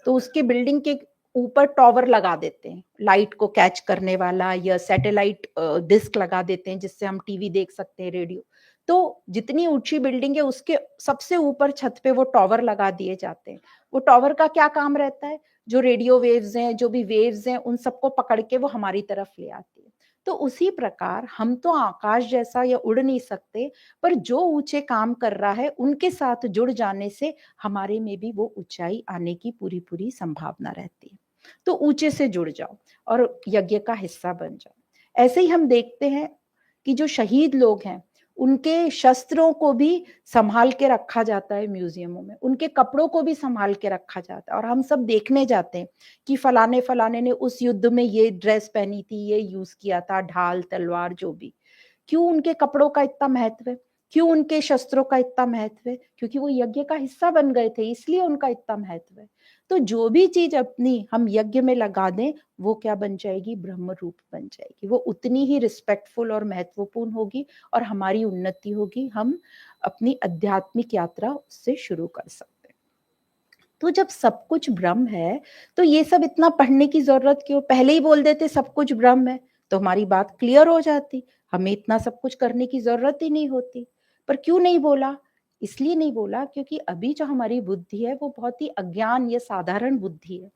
तो उसके बिल्डिंग के ऊपर टॉवर लगा देते हैं, लाइट को कैच करने वाला या सैटेलाइट डिश लगा देते हैं जिससे हम टीवी देख सकते हैं, रेडियो। तो जितनी ऊँची बिल्डिंग है उसके सबसे ऊपर छत पे वो टॉवर लगा दिए जाते हैं। वो टॉवर का क्या काम रहता है? जो रेडियो वेव्स हैं, जो भी वेव्स हैं, उन सबको पकड़ के वो हमारी तरफ ले आती है। तो उसी प्रकार हम तो आकाश जैसा या उड़ नहीं सकते, पर जो ऊँचे काम कर रहा है, उनके साथ जुड़ जाने से हमारे में भी वो ऊँचाई आने की पूरी-पूरी संभावना रहती है। तो ऊँचे से जुड़ जाओ और यज्ञ का हिस्सा बन जाओ। ऐसे ही हम देखते हैं कि जो शहीद लोग हैं, उनके शस्त्रों को भी सँभाल के रखा जाता है म्यूज़ियमों में, उनके कपड़ों को भी सँभाल के रखा जाता है और हम सब देखने जाते हैं कि फलाने-फलाने ने उस युद्ध में ये ड्रेस पहनी थी, ये यूज़ किया था, ढाल, तलवार जो भी। क्यों उनके कपड़ों का इतना महत्व है? क्यों उनके शस्त्रों का इतना महत्व है? क्योंकि वो यज्ञ का हिस्सा बन गए थे, इसलिए उनका इतना महत्व है। तो जो भी चीज़ अपनी हम यज्ञ में लगा दें, वो क्या बन जाएगी? ब्रह्म रूप बन जाएगी। वो उतनी ही रिस्पेक्टफुल और महत्वपूर्ण होगी और हमारी उन्नति होगी। हम अपनी आध्यात्मिक यात्रा उससे शुरू कर सकते हैं। तो जब सब कुछ ब्रह्म है, तो ये सब इतना पढ़ने की ज़रूरत क्यों? पहले ही बोल देते सब कुछ ब्रह्म है, तो हमारी बात क्लियर हो जाती। हमें इतना सब कुछ करने की ज़रूरत ही नहीं होती। पर क्यों नहीं बोला? इसलिए नहीं बोला क्योंकि अभी जो हमारी बुद्धि है वो बहुत ही अज्ञान या साधारण बुद्धि है।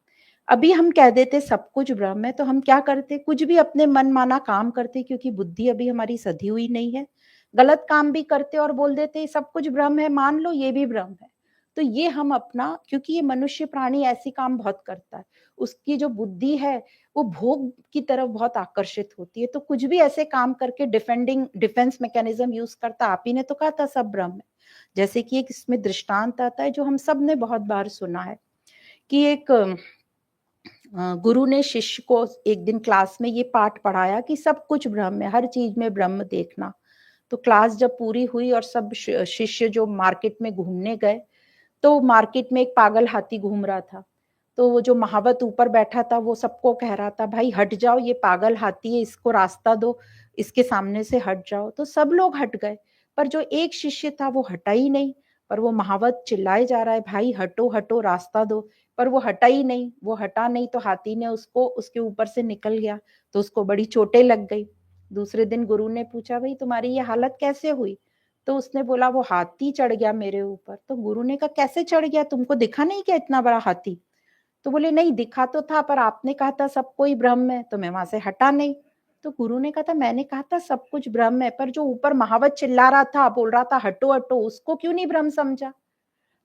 अभी हम कह देते सब कुछ ब्रह्म है, तो हम क्या करते? कुछ भी अपने मनमाना काम करते क्योंकि बुद्धि अभी हमारी सधी हुई नहीं है। गलत काम भी करते और बोल देते सब कुछ ब्रह्म है, मान लो ये भी ब्रह्म है। तो ये हम अपना क्योंकि ये मनुष्य प्राणी ऐसी काम बहुत करता है, उसकी जो बुद्धि है वो भोग की तरफ बहुत आकर्षित होती है, तो कुछ भी ऐसे काम करके डिफेंस मैकेनिज्म यूज़ करता है। आप ही ने तो कहा था सब ब्रह्म है। जैसे कि एक इसमें दृष्टांत आता है जो हम सब ने बहुत बार सुना है कि एक गुरु ने शिष्य को एक दिन क्लास में ये पाठ पढ़ाया कि सब कुछ ब्रह्म है, हर चीज़ में ब्रह्म देखना। तो क्लास जब पूरी हुई और सब शिष्य जो मार्केट में घूमने गए, तो मार्केट में एक पागल हाथी घूम रहा था। तो वो जो महावत ऊपर बैठा था वो सबको कह रहा था, भाई हट जाओ, ये पागल हाथी है, इसको रास्ता दो, इसके सामने से हट जाओ। तो सब लोग हट गए, पर जो एक शिष्य था वो हटा ही नहीं। पर वो महावत चिल्लाए जा रहा है, भाई हटो हटो, रास्ता दो, पर वो हटा ही नहीं। वो हटा नहीं तो हाथी ने उसको उसके ऊपर से निकल गया, तो उसको बड़ी चोटें लग गई। दूसरे दिन गुरु ने पूछा, भाई तुम्हारी ये हालत कैसे हुई? तो उसने बोला वो हाथी चढ़ गया मेरे ऊपर। तो गुरु ने कहा कैसे चढ़ गया? तुमको दिखा नहीं क्या इतना बड़ा हाथी? तो बोले नहीं दिखा तो था, पर आपने कहा था सब कोई ब्रह्म है, तो मैं वहां से हटा नहीं। तो गुरु ने कहा था मैंने कहा था सब कुछ ब्रह्म है, पर जो ऊपर महावत चिल्ला रहा था, बोल रहा था हटो हटो, उसको क्यों नहीं ब्रह्म समझा?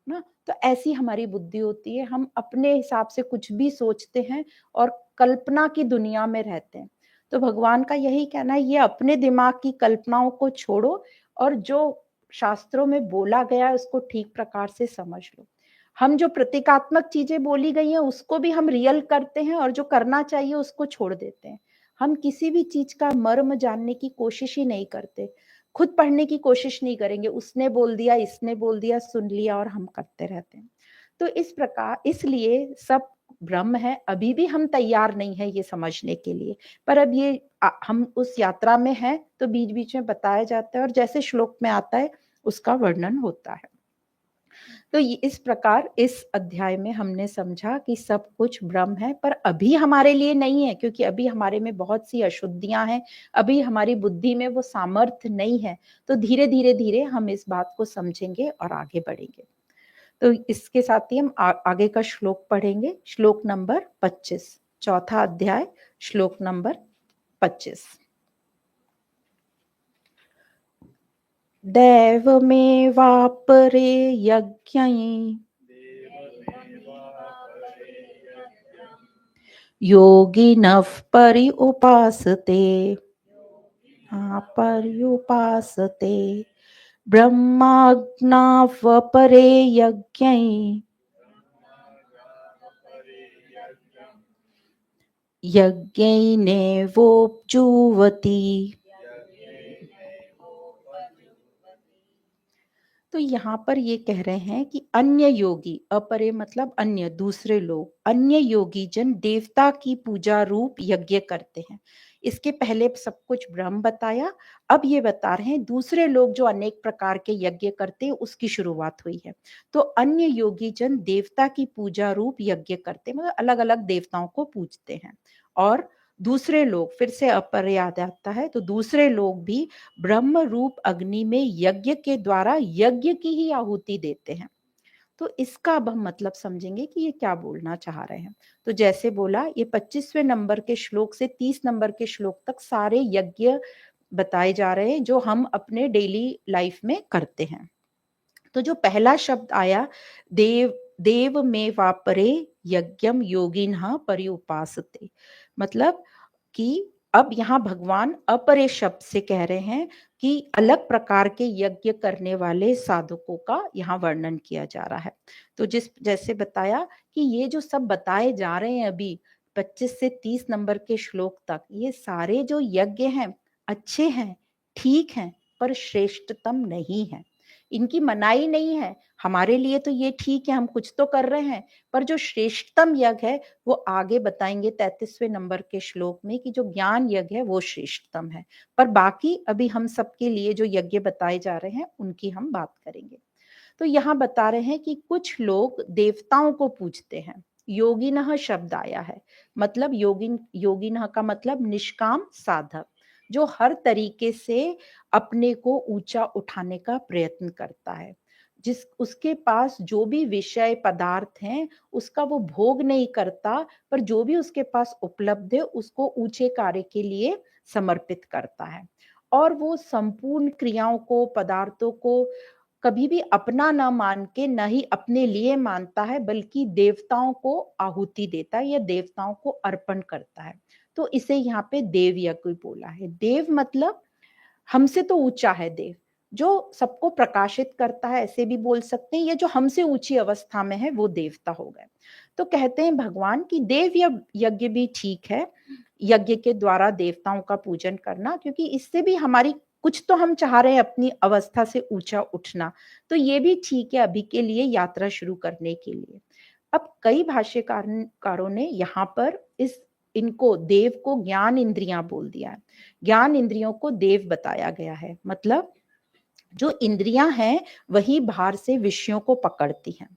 ना? तो ऐसी हमारी बुद्धि होती है, हम अपने हिसाब से कुछ भी सोचते हैं और कल्पना की दुनिया में रहते हैं। तो भगवान का यही कहना है, ये अपने दिमाग की कल्पनाओं को छोड़ो और जो शास्त्रों में बोला गया है उसको ठीक प्रकार से समझ लो। हम जो प्रतीकात्मक चीजें बोली गई हैं उसको भी हम रियल करते हैं और जो करना चाहिए उसको छोड़ देते हैं। हम किसी भी चीज का मर्म जानने की कोशिश ही नहीं करते, खुद पढ़ने की कोशिश नहीं करेंगे, उसने बोल दिया, इसने बोल दिया, सुन लिया और हम करते रहते हैं। तो इस प्रकार इसलिए सब ब्रह्म है, अभी भी हम तैयार नहीं है ये समझने के लिए, पर अब ये हम उस यात्रा में हैं तो बीच बीच में बताया जाता है और जैसे श्लोक में आता है उसका वर्णन होता है। तो ये इस प्रकार इस अध्याय में हमने समझा कि सब कुछ ब्रह्म है, पर अभी हमारे लिए नहीं है, क्योंकि अभी हमारे में बहुत सी अशुद्धियां हैं, अभी हमारी बुद्धि में वो सामर्थ्य नहीं है। तो धीरे धीरे धीरे हम इस बात को समझेंगे और आगे बढ़ेंगे। तो इसके साथ ही हम आगे का श्लोक पढ़ेंगे, श्लोक नंबर 25, चौथा अध्याय, श्लोक नंबर 25। दैवमेवापरे यज्ञै योगिनः पर्युपासते पर्युपासते ब्रह्माज्ञावपरे यज्ञै यज्ञैनेवोपजुह्वति। तो यहाँ पर ये कह रहे हैं कि अन्य योगी, अपरे मतलब अन्य, दूसरे लोग, अन्य योगी जन देवता की पूजा रूप यज्ञ करते हैं। इसके पहले सब कुछ ब्रह्म बताया, अब ये बता रहे हैं दूसरे लोग जो अनेक प्रकार के यज्ञ करते हैं, उसकी शुरुआत हुई है। तो अन्य योगी जन देवता की पूजा रूप यज्ञ करते हैं, मतलब अलग अलग देवताओं को पूजते हैं। और दूसरे लोग, फिर से अपर याद आता है, तो दूसरे लोग भी ब्रह्म रूप अग्नि में यज्ञ के द्वारा यज्ञ की ही आहुति देते हैं। तो इसका अब हम मतलब समझेंगे कि ये क्या बोलना चाह रहे हैं। तो जैसे बोला, ये 25वें नंबर के श्लोक से 30 नंबर के श्लोक तक सारे यज्ञ बताए जा रहे हैं जो हम अपने डेली लाइफ में करते हैं। तो जो पहला शब्द आया, देव देव में वापरे यज्ञम योगिनः पर्युपासते, मतलब कि अब यहाँ भगवान अपरे शब्द से कह रहे हैं कि अलग प्रकार के यज्ञ करने वाले साधकों का यहाँ वर्णन किया जा रहा है। तो जैसे बताया कि ये जो सब बताए जा रहे हैं अभी 25 से 30 नंबर के श्लोक तक, ये सारे जो यज्ञ हैं अच्छे हैं, ठीक हैं, पर श्रेष्ठतम नहीं है, इनकी मनाही नहीं है। हमारे लिए तो ये ठीक है, हम कुछ तो कर रहे हैं, पर जो श्रेष्ठतम यज्ञ है वो आगे बताएंगे 33वें नंबर के श्लोक में कि जो ज्ञान यज्ञ है वो श्रेष्ठतम है। पर बाकी अभी हम सबके लिए जो यज्ञ बताए जा रहे हैं उनकी हम बात करेंगे। तो यहाँ बता रहे हैं कि कुछ लोग देवताओं को पूजते हैं। योगिनः शब्द आया है, मतलब योगिनः का मतलब निष्काम साधक, जो हर तरीके से अपने को ऊंचा उठाने का प्रयत्न करता है, जिस उसके पास जो भी विषय पदार्थ हैं उसका वो भोग नहीं करता, पर जो भी उसके पास उपलब्ध है उसको ऊंचे कार्य के लिए समर्पित करता है। और वो संपूर्ण क्रियाओं को, पदार्थों को कभी भी अपना ना मान के, न ही अपने लिए मानता है, बल्कि देवताओं को आहुति देता है या देवताओं को अर्पण करता है। तो इसे यहाँ पे देव यज्ञ बोला है। देव मतलब हमसे तो ऊंचा है देव, जो सबको प्रकाशित करता है, ऐसे भी बोल सकते हैं, या जो हमसे ऊंची अवस्था में है वो देवता हो गए। तो कहते हैं भगवान की देव यज्ञ भी ठीक है, यज्ञ के द्वारा देवताओं का पूजन करना, क्योंकि इससे भी हमारी कुछ तो हम चाह रहे हैं अपनी अवस्था से ऊंचा उठना, तो ये भी ठीक है अभी के लिए यात्रा शुरू करने के लिए। अब कई भाष्यकारों ने यहाँ पर इनको देव को ज्ञान इंद्रियां बोल दिया है। ज्ञान इंद्रियों को देव बताया गया है, मतलब जो इंद्रियां हैं वही बाहर से विषयों को पकड़ती हैं।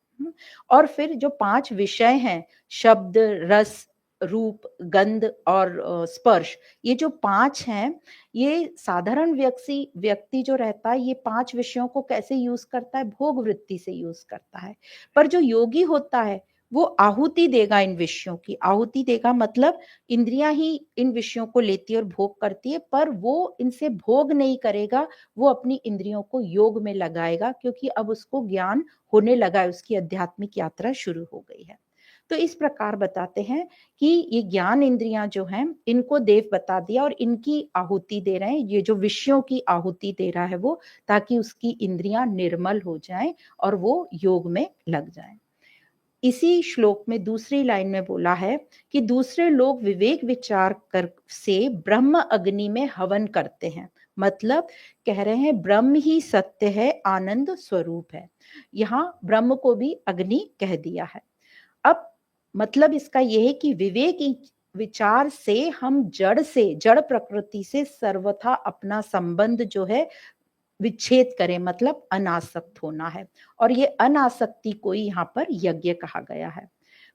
और फिर जो 5 विषय हैं, शब्द, रस, रूप, गंध और स्पर्श, ये जो 5 हैं, ये साधारण व्यक्ति जो रहता है ये 5 विषयों को कैसे यूज करता है, भोग वृत्ति से यूज करता है। पर जो योगी होता है वो आहुति देगा, इन विषयों की आहुति देगा, मतलब इंद्रियां ही इन विषयों को लेती है और भोग करती है, पर वो इनसे भोग नहीं करेगा, वो अपनी इंद्रियों को योग में लगाएगा, क्योंकि अब उसको ज्ञान होने लगा है, उसकी आध्यात्मिक यात्रा शुरू हो गई है। तो इस प्रकार बताते हैं कि ये ज्ञान इंद्रियां जो हैं इनको देव बता दिया और इनकी आहुति दे रहे हैं, ये जो विषयों की आहुति दे रहा है वो, ताकि उसकी इंद्रियां निर्मल हो जाएं और वो योग में लग जाएं। इसी श्लोक में दूसरी लाइन में बोला है कि दूसरे लोग विवेक विचार कर से ब्रह्म अग्नि में हवन करते हैं। मतलब कह रहे हैं ब्रह्म ही सत्य है, आनंद स्वरूप है। यहाँ ब्रह्म को भी अग्नि कह दिया है। अब मतलब इसका यह है कि विवेक विचार से हम जड़ प्रकृति से सर्वथा अपना संबंध जो है विच्छेद करें, मतलब अनासक्त होना है। और ये अनासक्ति को यहाँ पर यज्ञ कहा गया है।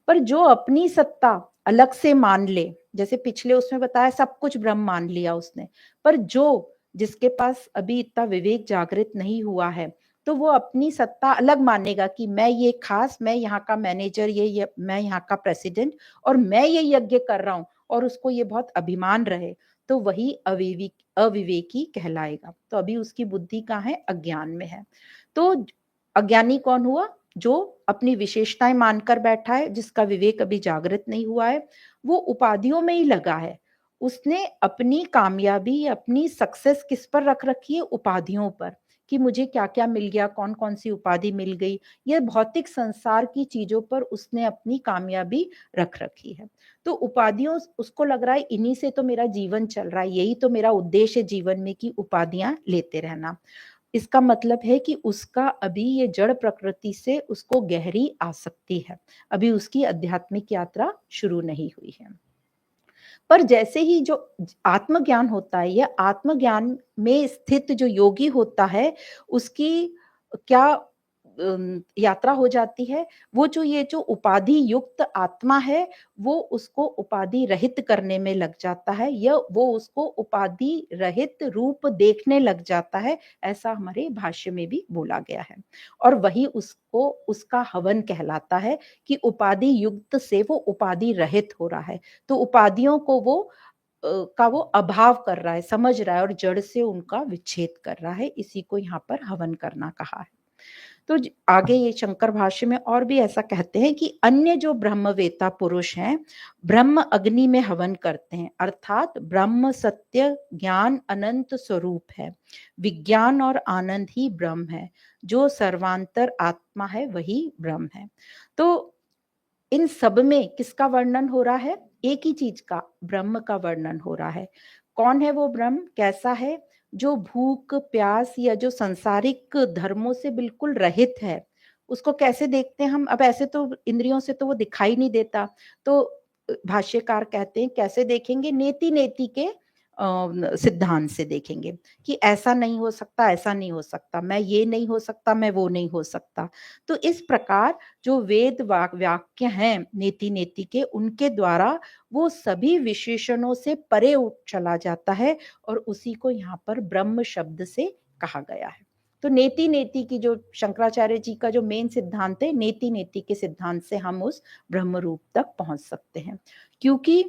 पर जो अपनी सत्ता अलग से मान ले, जैसे पिछले उसमें बताया सब कुछ ब्रह्म मान लिया उसने, पर जो जिसके पास अभी इतना विवेक जागृत नहीं हुआ है, तो वो अपनी सत्ता अलग मानेगा कि मैं ये खास, मैं यहाँ का मैनेजर, ये मैं यहाँ का प्रेसिडेंट, और मैं ये यज्ञ कर रहा हूँ, और उसको ये बहुत अभिमान रहे, तो वही अविवेकी कहलाएगा। तो अभी उसकी बुद्धि कहाँ है? अज्ञान में है। तो अज्ञानी कौन हुआ? जो अपनी विशेषताएं मानकर बैठा है, जिसका विवेक अभी जागृत नहीं हुआ है, वो उपाधियों में ही लगा है। उसने अपनी कामयाबी, अपनी सक्सेस किस पर रख रखी है? उपाधियों पर, कि मुझे क्या क्या मिल गया, कौन कौन सी उपाधि मिल गई। ये भौतिक संसार की चीजों पर उसने अपनी कामयाबी रख रखी है। तो उपाधियों, उसको लग रहा है इन्हीं से तो मेरा जीवन चल रहा है, यही तो मेरा उद्देश्य है जीवन में, कि उपाधियां लेते रहना। इसका मतलब है कि उसका अभी ये जड़ प्रकृति से उसको गहरी आसक्ति है, अभी उसकी आध्यात्मिक यात्रा शुरू नहीं हुई है। पर जैसे ही जो आत्मज्ञान होता है, यह आत्मज्ञान में स्थित जो योगी होता है, उसकी क्या यात्रा हो जाती है? वो जो ये जो उपाधि युक्त आत्मा है, वो उसको उपाधि रहित करने में लग जाता है, या वो उसको उपाधि रहित रूप देखने लग जाता है। ऐसा हमारे भाष्य में भी बोला गया है। और वही उसको उसका हवन कहलाता है कि उपाधि युक्त से वो उपाधि रहित हो रहा है। तो उपाधियों को वो का वो अभाव कर रहा है, समझ रहा है, और जड़ से उनका विच्छेद कर रहा है। इसी को यहाँ पर हवन करना कहा है। तो आगे ये शंकर भाष्य में और भी ऐसा कहते हैं कि अन्य जो ब्रह्मवेता पुरुष हैं, ब्रह्म अग्नि में हवन करते हैं, अर्थात ब्रह्म सत्य ज्ञान अनंत स्वरूप है, विज्ञान और आनंद ही ब्रह्म है, जो सर्वांतर आत्मा है वही ब्रह्म है। तो इन सब में किसका वर्णन हो रहा है? एक ही चीज का, ब्रह्म का वर्णन हो रहा है। कौन है वो ब्रह्म? कैसा है? जो भूख प्यास या जो सांसारिक धर्मों से बिल्कुल रहित है। उसको कैसे देखते हैं हम? अब ऐसे तो इंद्रियों से तो वो दिखाई नहीं देता। तो भाष्यकार कहते हैं कैसे देखेंगे? नेति नेति के सिद्धांत से देखेंगे कि ऐसा नहीं हो सकता, ऐसा नहीं हो सकता, मैं ये नहीं हो सकता, मैं वो नहीं हो सकता। तो इस प्रकार जो वेद वाक्य हैं नेति नेति के, उनके द्वारा वो सभी विशेषणों से परे उठ चला जाता है, और उसी को यहाँ पर ब्रह्म शब्द से कहा गया है। तो नेति नेति की जो शंकराचार्य जी का जो मेन सिद्धांत है, नेति नेति के सिद्धांत से हम उस ब्रह्म रूप तक पहुंच सकते हैं। क्योंकि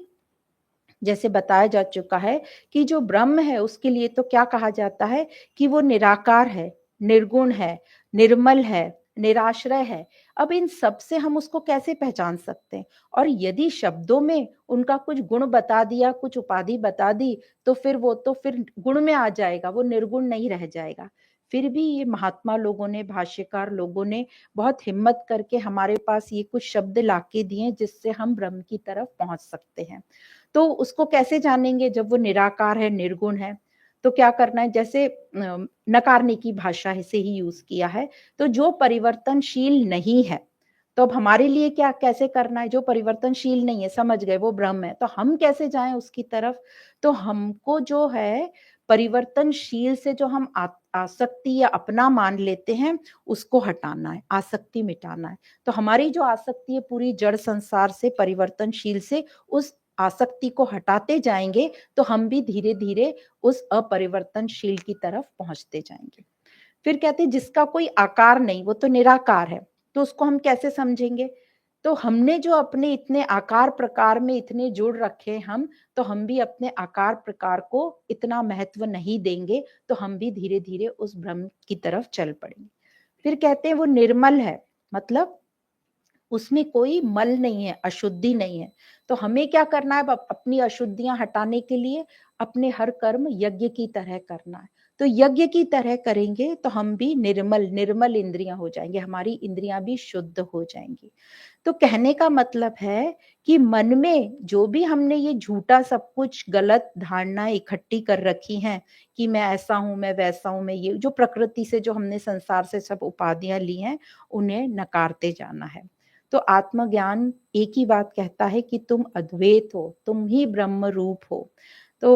जैसे बताया जा चुका है कि जो ब्रह्म है उसके लिए तो क्या कहा जाता है कि वो निराकार है, निर्गुण है, निर्मल है, निराश्रय है। अब इन सब से हम उसको कैसे पहचान सकते हैं? और यदि शब्दों में उनका कुछ गुण बता दिया, कुछ उपाधि बता दी, तो फिर गुण में आ जाएगा, वो निर्गुण नहीं रह जाएगा। फिर भी ये महात्मा लोगों ने, भाष्यकार लोगों ने बहुत हिम्मत करके हमारे पास ये कुछ शब्द लाके दिए जिससे हम ब्रह्म की तरफ पहुंच सकते हैं। तो उसको कैसे जानेंगे? जब वो निराकार है, निर्गुण है, तो क्या करना है? जैसे नकारने की भाषा से ही यूज किया है। तो जो परिवर्तनशील नहीं है, तो अब हमारे लिए क्या कैसे करना है? जो परिवर्तनशील नहीं है, समझ गए वो ब्रह्म है, तो हम कैसे जाएं उसकी तरफ? तो हमको जो है परिवर्तनशील से जो हम आसक्ति या अपना मान लेते हैं, उसको हटाना है, आसक्ति मिटाना है। तो हमारी जो आसक्ति है पूरी जड़ संसार से, परिवर्तनशील से, उस आसक्ति को हटाते जाएंगे तो हम भी धीरे धीरे उस अपरिवर्तनशील की तरफ पहुंचते जाएंगे। फिर कहते हैं जिसका कोई आकार नहीं, वो तो निराकार है, तो उसको हम कैसे समझेंगे? तो हमने जो अपने इतने आकार प्रकार में इतने जोड़ रखे हम, तो हम भी अपने आकार प्रकार को इतना महत्व नहीं देंगे, तो हम भी धीरे धीरे उस ब्रह्म की तरफ चल पड़ेंगे। फिर कहते हैं वो निर्मल है, मतलब उसमें कोई मल नहीं है, अशुद्धि नहीं है। तो हमें क्या करना है? अपनी अशुद्धियां हटाने के लिए अपने हर कर्म यज्ञ की तरह करना है। तो यज्ञ की तरह करेंगे तो हम भी निर्मल निर्मल इंद्रियां हो जाएंगे, हमारी इंद्रियां भी शुद्ध हो जाएंगी। तो कहने का मतलब है कि मन में जो भी हमने ये झूठा सब कुछ गलत धारणा इकट्ठी कर रखी हैं कि मैं ऐसा हूं, मैं वैसा हूं, मैं ये जो प्रकृति से जो हमने संसार से सब उपाधियां ली हैं, उन्हें नकारते जाना है। तो आत्मज्ञान एक ही बात कहता है कि तुम अद्वैत हो, तुम ही ब्रह्म रूप हो। तो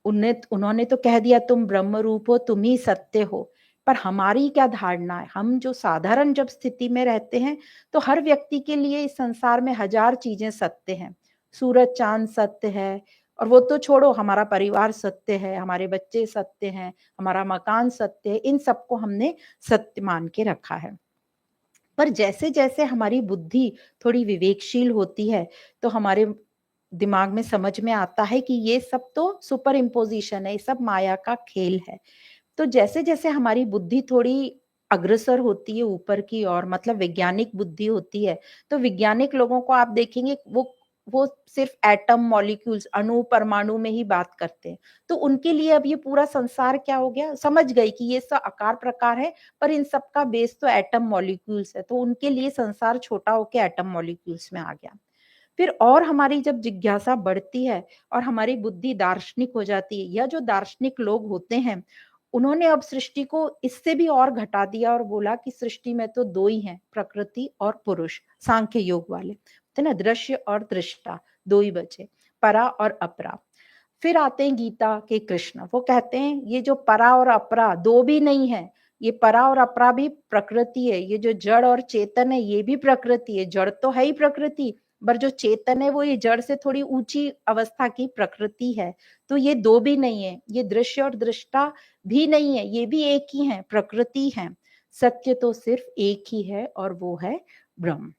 उन्होंने तो कह दिया तुम ब्रह्म रूप हो, तुम ही सत्य हो। पर हमारी क्या धारणा है, हम जो साधारण जब स्थिति में रहते हैं तो हर व्यक्ति के लिए इस संसार में हजार चीजें सत्य हैं। सूरज चांद सत्य है, और वो तो छोड़ो, हमारा परिवार सत्य है, हमारे बच्चे सत्य हैं, हमारा मकान सत्य है, इन सबको हमने सत्य मान के रखा है। पर जैसे जैसे हमारी बुद्धि थोड़ी विवेकशील होती है तो हमारे दिमाग में समझ में आता है कि ये सब तो सुपर इम्पोजिशन है, ये सब माया का खेल है। तो जैसे जैसे हमारी बुद्धि थोड़ी अग्रसर होती है ऊपर की ओर, मतलब वैज्ञानिक बुद्धि होती है, तो वैज्ञानिक लोगों को आप देखेंगे वो सिर्फ एटम मॉलिक्यूल्स अणु परमाणु में ही बात करते हैं। तो उनके लिए अब ये पूरा संसार क्या हो गया, समझ गए कि ये सब आकार प्रकार है, पर इन सब का बेस तो एटम मॉलिक्यूल्स है। तो उनके लिए संसार छोटा होके एटम मॉलिक्यूल्स में आ गया। फिर और हमारी जब जिज्ञासा बढ़ती है और हमारी बुद्धि दार्शनिक हो जाती है, या जो दार्शनिक लोग होते हैं उन्होंने अब सृष्टि को इससे भी और घटा दिया और बोला कि सृष्टि में तो दो ही हैं, प्रकृति और पुरुष, सांख्य योग वाले, तो ना दृश्य और दृष्टा, दो ही बचे, परा और अपरा। फिर आते हैं गीता के कृष्ण, वो कहते हैं ये जो परा और अपरा दो भी नहीं है, ये परा और अपरा भी प्रकृति है, ये जो जड़ और चेतन है ये भी प्रकृति है। जड़ तो है ही प्रकृति, पर जो चेतन है वो ये जड़ से थोड़ी ऊंची अवस्था की प्रकृति है। तो ये दो भी नहीं है, ये दृश्य और दृष्टा भी नहीं है, ये भी एक ही है, प्रकृति है। सत्य तो सिर्फ एक ही है और वो है ब्रह्म।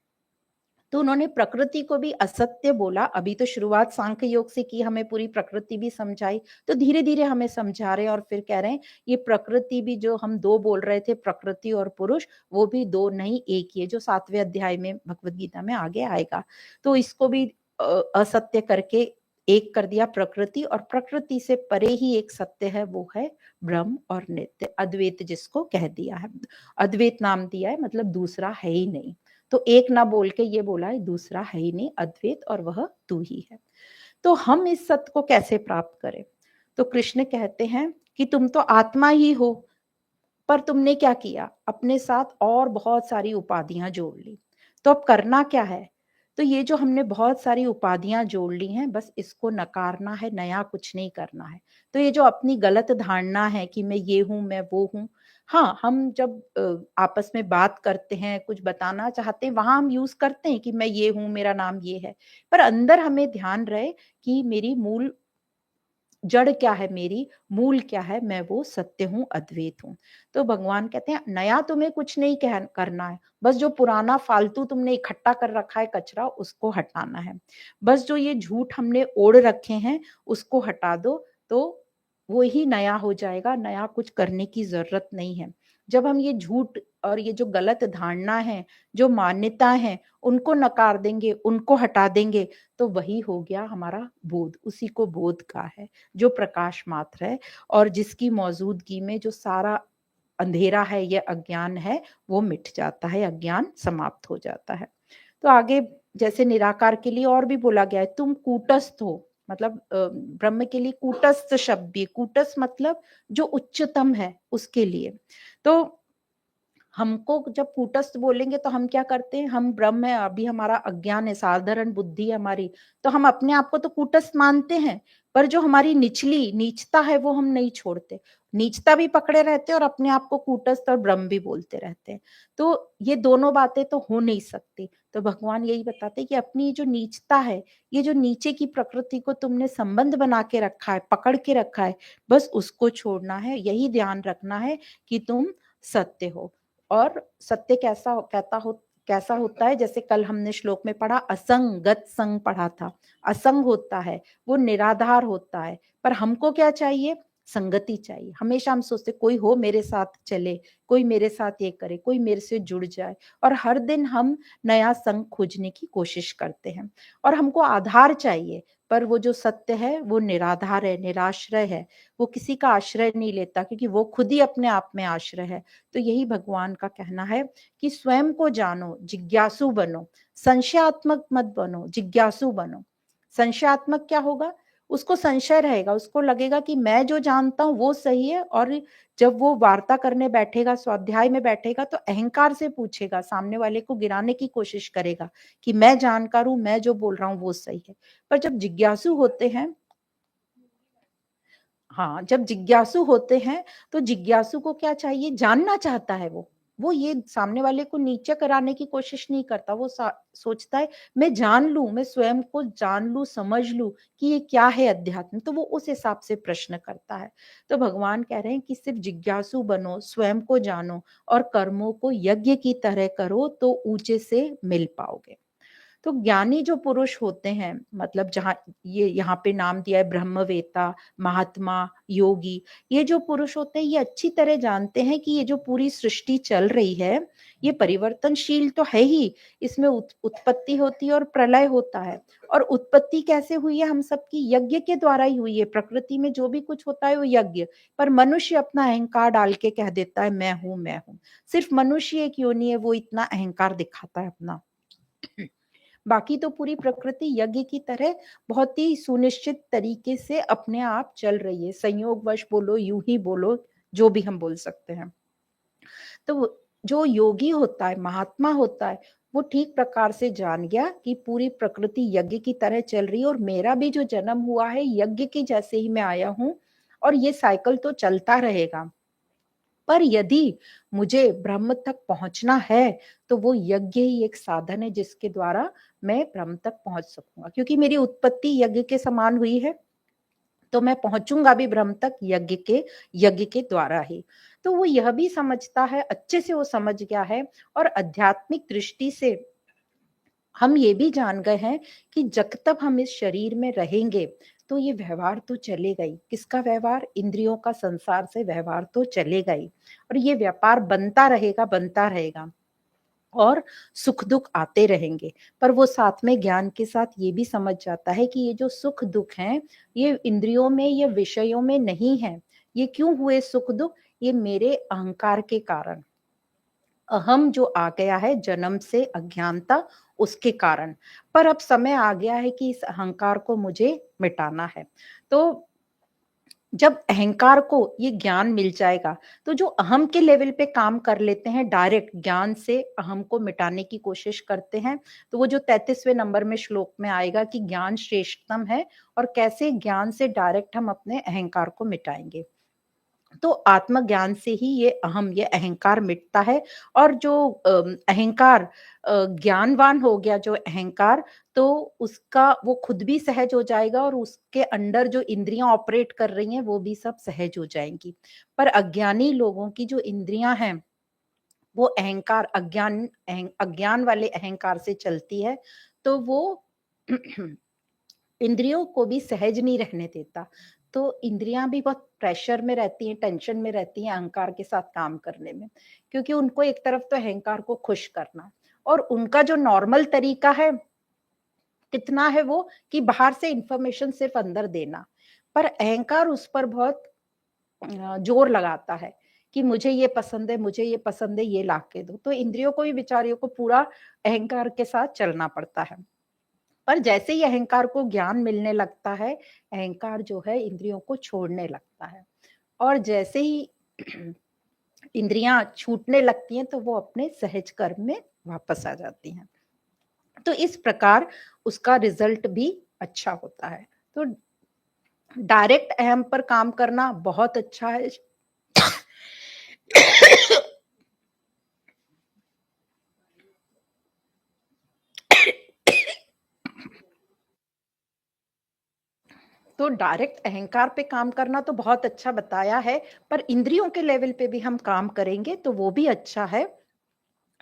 तो उन्होंने प्रकृति को भी असत्य बोला। अभी तो शुरुआत सांख्य योग से की, हमें पूरी प्रकृति भी समझाई, तो धीरे धीरे हमें समझा रहे हैं और फिर कह रहे हैं ये प्रकृति भी, जो हम दो बोल रहे थे प्रकृति और पुरुष, वो भी दो नहीं एक ही है, जो 7वें अध्याय में भगवत गीता में आगे आएगा। तो इसको भी असत्य करके एक कर दिया प्रकृति, और प्रकृति से परे ही एक सत्य है, वो है ब्रह्म और नित्य, अद्वैत जिसको कह दिया है। अद्वैत नाम दिया है, मतलब दूसरा है ही नहीं। तो एक ना बोल के ये बोला है दूसरा है ही नहीं, अद्वैत, और वह तू ही है। तो हम इस सत्य को कैसे प्राप्त करें? तो कृष्ण कहते हैं कि तुम तो आत्मा ही हो, पर तुमने क्या किया, अपने साथ और बहुत सारी उपाधियां जोड़ ली। तो अब करना क्या है? तो ये जो हमने बहुत सारी उपाधियां जोड़ ली हैं, बस इसको नकारना है, नया कुछ नहीं करना है। तो ये जो अपनी गलत धारणा है कि मैं ये हूं, मैं वो हूं, हाँ, हम जब आपस में बात करते हैं, कुछ बताना चाहते हैं, वहां हम यूज करते हैं कि मैं ये हूं, मेरा नाम ये है, पर अंदर हमें ध्यान रहे कि मेरी मूल जड़ क्या है, मेरी मूल क्या है, मैं वो सत्य हूँ, अद्वैत हूँ। तो भगवान कहते हैं नया तुम्हें कुछ नहीं करना है, बस जो पुराना फालतू तुमने इकट्ठा कर रखा है कचरा, उसको हटाना है। बस जो ये झूठ हमने ओढ़ रखे हैं उसको हटा दो, तो वो ही नया हो जाएगा, नया कुछ करने की जरूरत नहीं है। जब हम ये झूठ और ये जो गलत धारणा है, जो मान्यता है, उनको नकार देंगे, उनको हटा देंगे, तो वही हो गया हमारा बोध, उसी को बोध का है, जो प्रकाश मात्र है, और जिसकी मौजूदगी में जो सारा अंधेरा है, यह अज्ञान है, वो मिट जाता है, अज्ञान समाप्त हो जाता है। तो आगे जैसे निराकार के लिए और भी बोला गया है, तुम कूटस्थ हो, मतलब ब्रह्म के लिए कूटस्थ शब्द भी, कूटस्थ मतलब जो उच्चतम है उसके लिए। तो हमको जब कूटस्थ बोलेंगे तो हम क्या करते हैं, हम ब्रह्म है, अभी हमारा अज्ञान है, साधारण बुद्धि है हमारी, तो हम अपने आप को तो कूटस्थ मानते हैं, पर जो हमारी निचली नीचता है वो हम नहीं छोड़ते, नीचता भी पकड़े रहते हैं और अपने आप को कूटस्थ और ब्रह्म भी बोलते रहते हैं। तो ये दोनों बातें तो हो नहीं सकती। तो भगवान यही बताते हैं कि अपनी जो नीचता है, ये जो नीचे की प्रकृति को तुमने संबंध बना के रखा है, पकड़ के रखा है, बस उसको छोड़ना है, यही ध्यान रखना है कि तुम सत्य हो। और सत्य कैसा होता है, जैसे कल हमने श्लोक में पढ़ा, असंगत संग पढ़ा था। असंग होता है, वो निराधार होता है, पर हमको क्या चाहिए, संगति चाहिए। हमेशा हम सोचते कोई हो मेरे साथ चले, कोई मेरे साथ ये करे, कोई मेरे से जुड़ जाए, और हर दिन हम नया संग खोजने की कोशिश करते हैं। और हमको आधार चाहिए, पर वो जो सत्य है वो निराधार है, निराश्रय है। वो किसी का आश्रय नहीं लेता, क्योंकि वो खुद ही अपने आप में आश्रय है। तो यही भगवान का कहना है कि स्वयं को जानो, जिज्ञासु बनो, संशयात्मक मत बनो, जिज्ञासु बनो। संशयात्मक क्या होगा? उसको संशय रहेगा, उसको लगेगा कि मैं जो जानता हूँ वो सही है, और जब वो वार्ता करने बैठेगा, स्वाध्याय में बैठेगा, तो अहंकार से पूछेगा, सामने वाले को गिराने की कोशिश करेगा कि मैं जानकार हूँ, मैं जो बोल रहा हूँ वो सही है। पर जब जिज्ञासु होते हैं, हाँ, जब जिज्ञासु होते हैं, तो जिज्ञासु को क्या चाहिए? जानना चाहता है वो। वो ये सामने वाले को नीचे कराने की कोशिश नहीं करता, वो सोचता है मैं जान लूँ, मैं स्वयं को जान लूँ, समझ लूँ कि ये क्या है अध्यात्म, तो वो उस हिसाब से प्रश्न करता है। तो भगवान कह रहे हैं कि सिर्फ जिज्ञासु बनो, स्वयं को जानो और कर्मों को यज्ञ की तरह करो, तो ऊँचे से मिल पाओगे। तो ज्ञानी जो पुरुष होते हैं, मतलब जहाँ ये यहाँ पे नाम दिया है ब्रह्मवेता, महात्मा, योगी, ये जो पुरुष होते हैं ये अच्छी तरह जानते हैं कि ये जो पूरी सृष्टि चल रही है, ये परिवर्तनशील तो है ही, इसमें उत्पत्ति होती है और प्रलय होता है। और उत्पत्ति कैसे हुई है? हम सबकी यज्ञ के द्वारा ही हुई है। प्रकृति में जो भी कुछ होता है वो यज्ञ, पर मनुष्य अपना अहंकार डाल के कह देता है मैं हूं, मैं हूं। सिर्फ मनुष्य एक योनि है, वो इतना अहंकार दिखाता है अपना। बाकी तो पूरी प्रकृति यज्ञ की तरह बहुत ही सुनिश्चित तरीके से अपने आप चल रही है। संयोगवश बोलो, यूं ही बोलो, जो भी हम बोल सकते हैं। तो जो योगी होता है, महात्मा होता है, वो ठीक प्रकार से जान गया कि पूरी प्रकृति यज्ञ की तरह चल रही है, और मेरा भी जो जन्म हुआ है यज्ञ के जैसे ही मैं आया हूँ, और ये साइकिल तो चलता रहेगा। पर यदि मुझे ब्रह्म तक पहुंचना है, तो वो यज्ञ ही एक साधन है जिसके द्वारा मैं ब्रह्म तक पहुंच सकूंगा, क्योंकि मेरी उत्पत्ति यज्ञ के समान हुई है, तो मैं पहुंचूंगा भी ब्रह्म तक यज्ञ के द्वारा ही। तो वो यह भी समझता है, अच्छे से वो समझ गया है। और आध्यात्मिक दृष्टि से हम ये भी जान गए हैं कि जब तक हम इस शरीर में रहेंगे, तो ये व्यवहार तो चलेगा ही। किसका व्यवहार? इंद्रियों का, संसार से व्यवहार तो चलेगा ही, और ये व्यापार बनता रहेगा, बनता रहेगा, और सुख दुख आते रहेंगे। पर वो साथ में ज्ञान के साथ ये भी समझ जाता है कि ये जो सुख दुख हैं, ये इंद्रियों में, ये विषयों में नहीं है। ये क्यों हुए सुख दुख? ये मेरे अहंकार के कारण, अहम जो आ गया है जन्म से, अज्ञानता, उसके कारण। पर अब समय आ गया है कि इस अहंकार को मुझे मिटाना है। तो जब अहंकार को ये ज्ञान मिल जाएगा, तो जो अहम के लेवल पे काम कर लेते हैं, डायरेक्ट ज्ञान से अहम को मिटाने की कोशिश करते हैं, तो वो जो 33वें नंबर में श्लोक में आएगा कि ज्ञान श्रेष्ठतम है, और कैसे ज्ञान से डायरेक्ट हम अपने अहंकार को मिटाएंगे। तो आत्मज्ञान से ही ये अहम, ये अहंकार मिटता है। और जो अहंकार ज्ञानवान हो गया, जो अहंकार, तो उसका वो खुद भी सहज हो जाएगा, और उसके अंडर जो इंद्रियां ऑपरेट कर रही हैं वो भी सब सहज हो जाएंगी। पर अज्ञानी लोगों की जो इंद्रियां हैं, वो अहंकार, अज्ञान वाले अहंकार से चलती है, तो वो इंद्रियों को भी सहज नहीं रहने देता। तो इंद्रियां भी बहुत प्रेशर में रहती हैं, टेंशन में रहती हैं अहंकार के साथ काम करने में, क्योंकि उनको एक तरफ तो अहंकार को खुश करना, और उनका जो नॉर्मल तरीका है कितना है वो, कि बाहर से इंफॉर्मेशन सिर्फ अंदर देना। पर अहंकार उस पर बहुत जोर लगाता है कि मुझे ये पसंद है, मुझे ये पसंद है, ये ला के दो। तो इंद्रियों को भी, बेचारियों को पूरा अहंकार के साथ चलना पड़ता है। पर जैसे ही अहंकार को ज्ञान मिलने लगता है, अहंकार जो है इंद्रियों को छोड़ने लगता है, और जैसे ही इंद्रियां छूटने लगती हैं, तो वो अपने सहज कर्म में वापस आ जाती हैं। तो इस प्रकार उसका रिजल्ट भी अच्छा होता है। तो डायरेक्ट अहम पर काम करना बहुत अच्छा है। तो डायरेक्ट अहंकार पे काम करना तो बहुत अच्छा बताया है, पर इंद्रियों के लेवल पे भी हम काम करेंगे तो वो भी अच्छा है।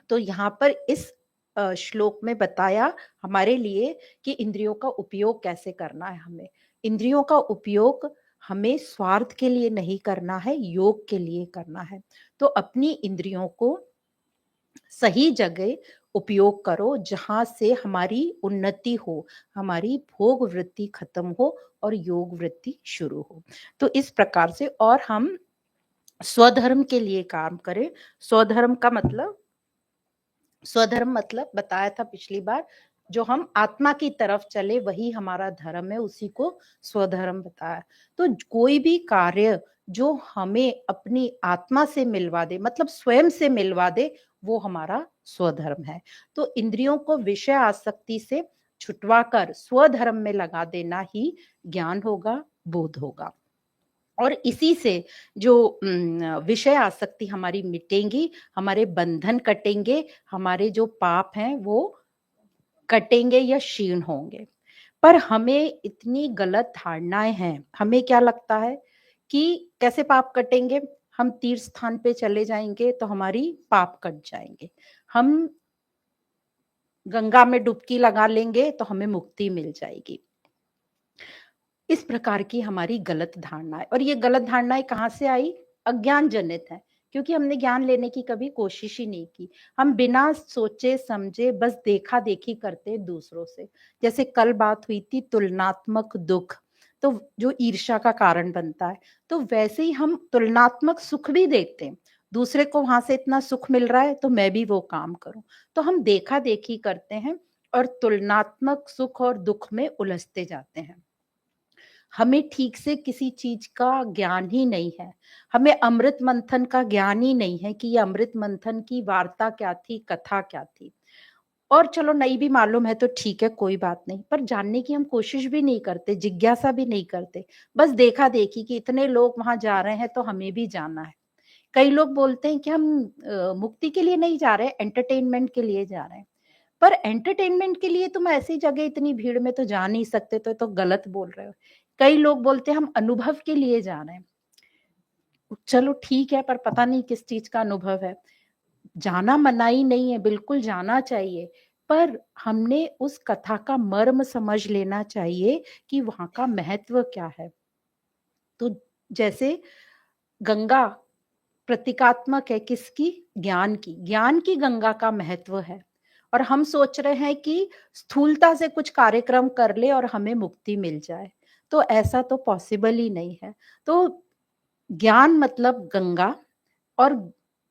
तो यहाँ पर इस श्लोक में बताया हमारे लिए कि इंद्रियों का उपयोग कैसे करना है हमें। इंद्रियों का उपयोग हमें स्वार्थ के लिए नहीं करना है, योग के लिए करना है। तो अपनी इंद्रियों को सही जगह उपयोग करो जहाँ से हमारी उन्नति हो, हमारी भोग वृत्ति खत्म हो और योग वृत्ति शुरू हो। तो इस प्रकार से और हम स्वधर्म के लिए काम करें। स्वधर्म मतलब बताया था पिछली बार, जो हम आत्मा की तरफ चले वही हमारा धर्म है, उसी को स्वधर्म बताया। तो कोई भी कार्य जो हमें अपनी आत्मा से मिलवा दे, मतलब स्वयं से मिलवा दे, वो हमारा स्वधर्म है। तो इंद्रियों को विषय आसक्ति से छुटवा कर स्वधर्म में लगा देना ही ज्ञान होगा, बोध होगा। और इसी से जो विषय आसक्ति हमारी मिटेंगी, हमारे बंधन कटेंगे, हमारे जो पाप हैं वो कटेंगे या क्षीण होंगे। पर हमें इतनी गलत धारणाएं हैं, हमें क्या लगता है कि कैसे पाप कटेंगे, हम तीर्थ स्थान पे चले जाएंगे तो हमारी पाप कट जाएंगे, हम गंगा में डुबकी लगा लेंगे तो हमें मुक्ति मिल जाएगी। इस प्रकार की हमारी गलत धारणा है। और ये गलत धारणाएं कहाँ से आई? अज्ञान जनित है, क्योंकि हमने ज्ञान लेने की कभी कोशिश ही नहीं की। हम बिना सोचे समझे बस देखा देखी करते दूसरों से। जैसे कल बात हुई थी तुलनात्मक दुख, तो जो ईर्ष्या का कारण बनता है, तो वैसे ही हम तुलनात्मक सुख भी देखते हैं। दूसरे को वहां से इतना सुख मिल रहा है तो मैं भी वो काम करूं। तो हम देखा देखी करते हैं और तुलनात्मक सुख और दुख में उलझते जाते हैं। हमें ठीक से किसी चीज का ज्ञान ही नहीं है, हमें अमृत मंथन का ज्ञान ही नहीं है कि ये अमृत मंथन की वार्ता क्या थी, कथा क्या थी। और चलो नहीं भी मालूम है तो ठीक है, कोई बात नहीं, पर जानने की हम कोशिश भी नहीं करते, जिज्ञासा भी नहीं करते। बस देखा देखी कि इतने लोग वहां जा रहे हैं तो हमें भी जाना है। कई लोग बोलते हैं कि हम मुक्ति के लिए नहीं जा रहे, एंटरटेनमेंट के लिए जा रहे हैं। पर एंटरटेनमेंट के लिए तुम ऐसी जगह इतनी भीड़ में तो जा नहीं सकते, तो गलत बोल रहे हो। कई लोग बोलते हैं हम अनुभव के लिए जा रहे हैं। चलो ठीक है, पर पता नहीं किस चीज का अनुभव है। जाना मनाही नहीं है, बिल्कुल जाना चाहिए, पर हमने उस कथा का मर्म समझ लेना चाहिए कि वहां का महत्व क्या है। तो जैसे गंगा प्रतीकात्मक है किसकी? ज्ञान की। ज्ञान की गंगा का महत्व है। और हम सोच रहे हैं कि स्थूलता से कुछ कार्यक्रम कर ले और हमें मुक्ति मिल जाए, तो ऐसा तो पॉसिबल ही नहीं है। तो ज्ञान मतलब गंगा, और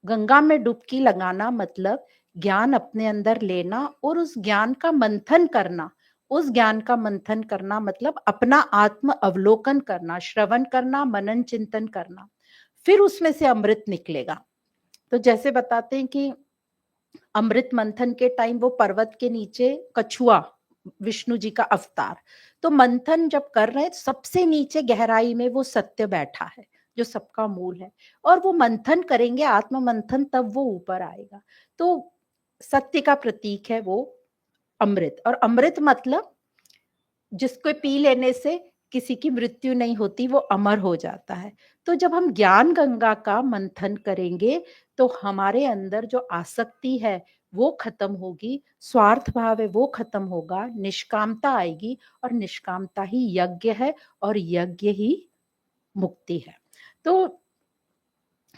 गंगा में डुबकी लगाना मतलब ज्ञान अपने अंदर लेना और उस ज्ञान का मंथन करना। उस ज्ञान का मंथन करना मतलब अपना आत्म अवलोकन करना, श्रवण करना, मनन चिंतन करना, फिर उसमें से अमृत निकलेगा। तो जैसे बताते हैं कि अमृत मंथन के टाइम वो पर्वत के नीचे कछुआ, विष्णु जी का अवतार, तो मंथन जब कर रहे हैं सबसे नीचे गहराई में वो सत्य बैठा है जो सबका मूल है, और वो मंथन करेंगे आत्म मंथन, तब वो ऊपर आएगा। तो सत्य का प्रतीक है वो अमृत। और अमृत मतलब जिसको पी लेने से किसी की मृत्यु नहीं होती, वो अमर हो जाता है। तो जब हम ज्ञान गंगा का मंथन करेंगे तो हमारे अंदर जो आसक्ति है वो खत्म होगी, स्वार्थ भाव है वो खत्म होगा, निष्कामता आएगी, और निष्कामता ही यज्ञ है और यज्ञ ही मुक्ति है। तो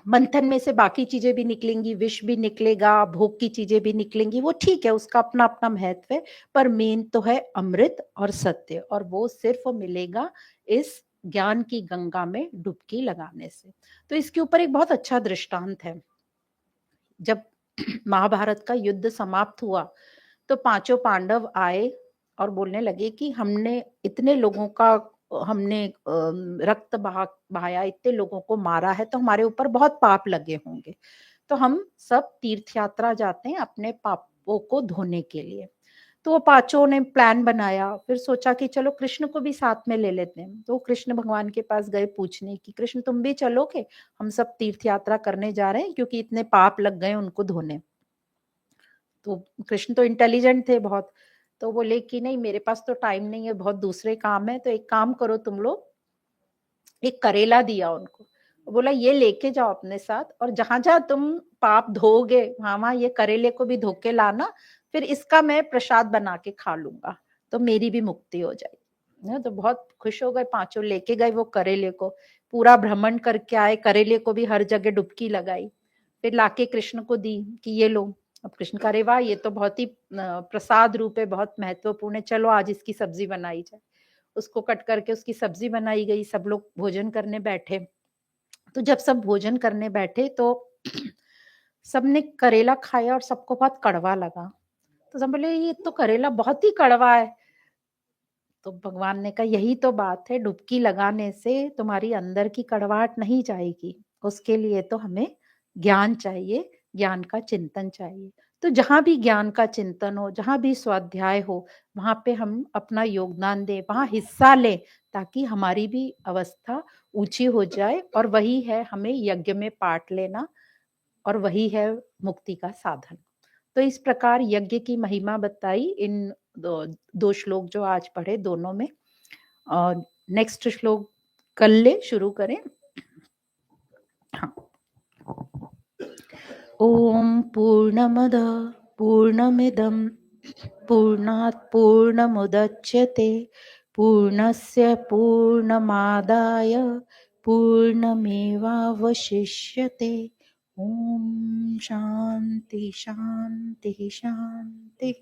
मंथन में से बाकी चीजें भी निकलेंगी, विष भी निकलेगा, भोग की चीजें भी निकलेंगी, वो ठीक है, उसका अपना अपना महत्व है। पर मेन तो है अमृत और सत्य, और वो सिर्फ मिलेगा इस ज्ञान की गंगा में डुबकी लगाने से। तो इसके ऊपर एक बहुत अच्छा दृष्टांत है। जब महाभारत का युद्ध समाप्त हुआ तो पांचों पांडव आए और बोलने लगे कि हमने इतने लोगों का, हमने रक्त बहाया, इतने लोगों को मारा है, तो हमारे ऊपर बहुत पाप लगे होंगे, तो हम सब तीर्थ यात्रा जाते हैं अपने पापों को धोने के लिए। तो वो पांचों ने प्लान बनाया, फिर सोचा कि चलो कृष्ण को भी साथ में ले लेते हैं। तो कृष्ण भगवान के पास गए पूछने की, कृष्ण तुम भी चलोगे, हम सब तीर्थ यात्रा करने जा रहे हैं क्योंकि इतने पाप लग गए उनको धोने। तो कृष्ण तो इंटेलिजेंट थे बहुत, तो बोले कि नहीं मेरे पास तो टाइम नहीं है, बहुत दूसरे काम है, तो एक काम करो तुम लोग, एक करेला दिया उनको, बोला ये लेके जाओ अपने साथ, और जहां जहां तुम पाप धोगे वहां वहां ये करेले को भी धो के लाना, फिर इसका मैं प्रसाद बना के खा लूंगा, तो मेरी भी मुक्ति हो जाएगी। तो बहुत खुश हो गए पांचों, लेके गए वो करेले को, पूरा भ्रमण करके आए, करेले को भी हर जगह डुबकी लगाई, फिर लाके कृष्ण को दी कि ये लो। अब कृष्ण का, अरे वाह, ये तो बहुत ही प्रसाद रूप है, बहुत महत्वपूर्ण है, चलो आज इसकी सब्जी बनाई जाए। उसको कट करके उसकी सब्जी बनाई गई, सब लोग भोजन करने बैठे। तो जब सब भोजन करने बैठे तो सबने करेला खाया और सबको बहुत कड़वा लगा। तो सब बोले ये तो करेला बहुत ही कड़वा है। तो भगवान ने कहा यही तो बात है, डुबकी लगाने से तुम्हारी अंदर की कड़वाहट नहीं जाएगी, उसके लिए तो हमें ज्ञान चाहिए, ज्ञान का चिंतन चाहिए। तो जहां भी ज्ञान का चिंतन हो, जहां भी स्वाध्याय हो, वहां पे हम अपना योगदान दें, वहां हिस्सा लें, ताकि हमारी भी अवस्था ऊंची हो जाए। और वही है हमें यज्ञ में पार्ट लेना, और वही है मुक्ति का साधन। तो इस प्रकार यज्ञ की महिमा बताई इन दो श्लोक जो आज पढ़े दोनों में। और नेक्स्ट श्लोक कल ले शुरू करें। हाँ। ओम पूर्णमद पूर्णमिदं पूर्णात् पूर्णमुदच्यते पूर्णस्य पूर्णमादाय पूर्णमेवावशिष्यते। ओम शांति शांति शांति।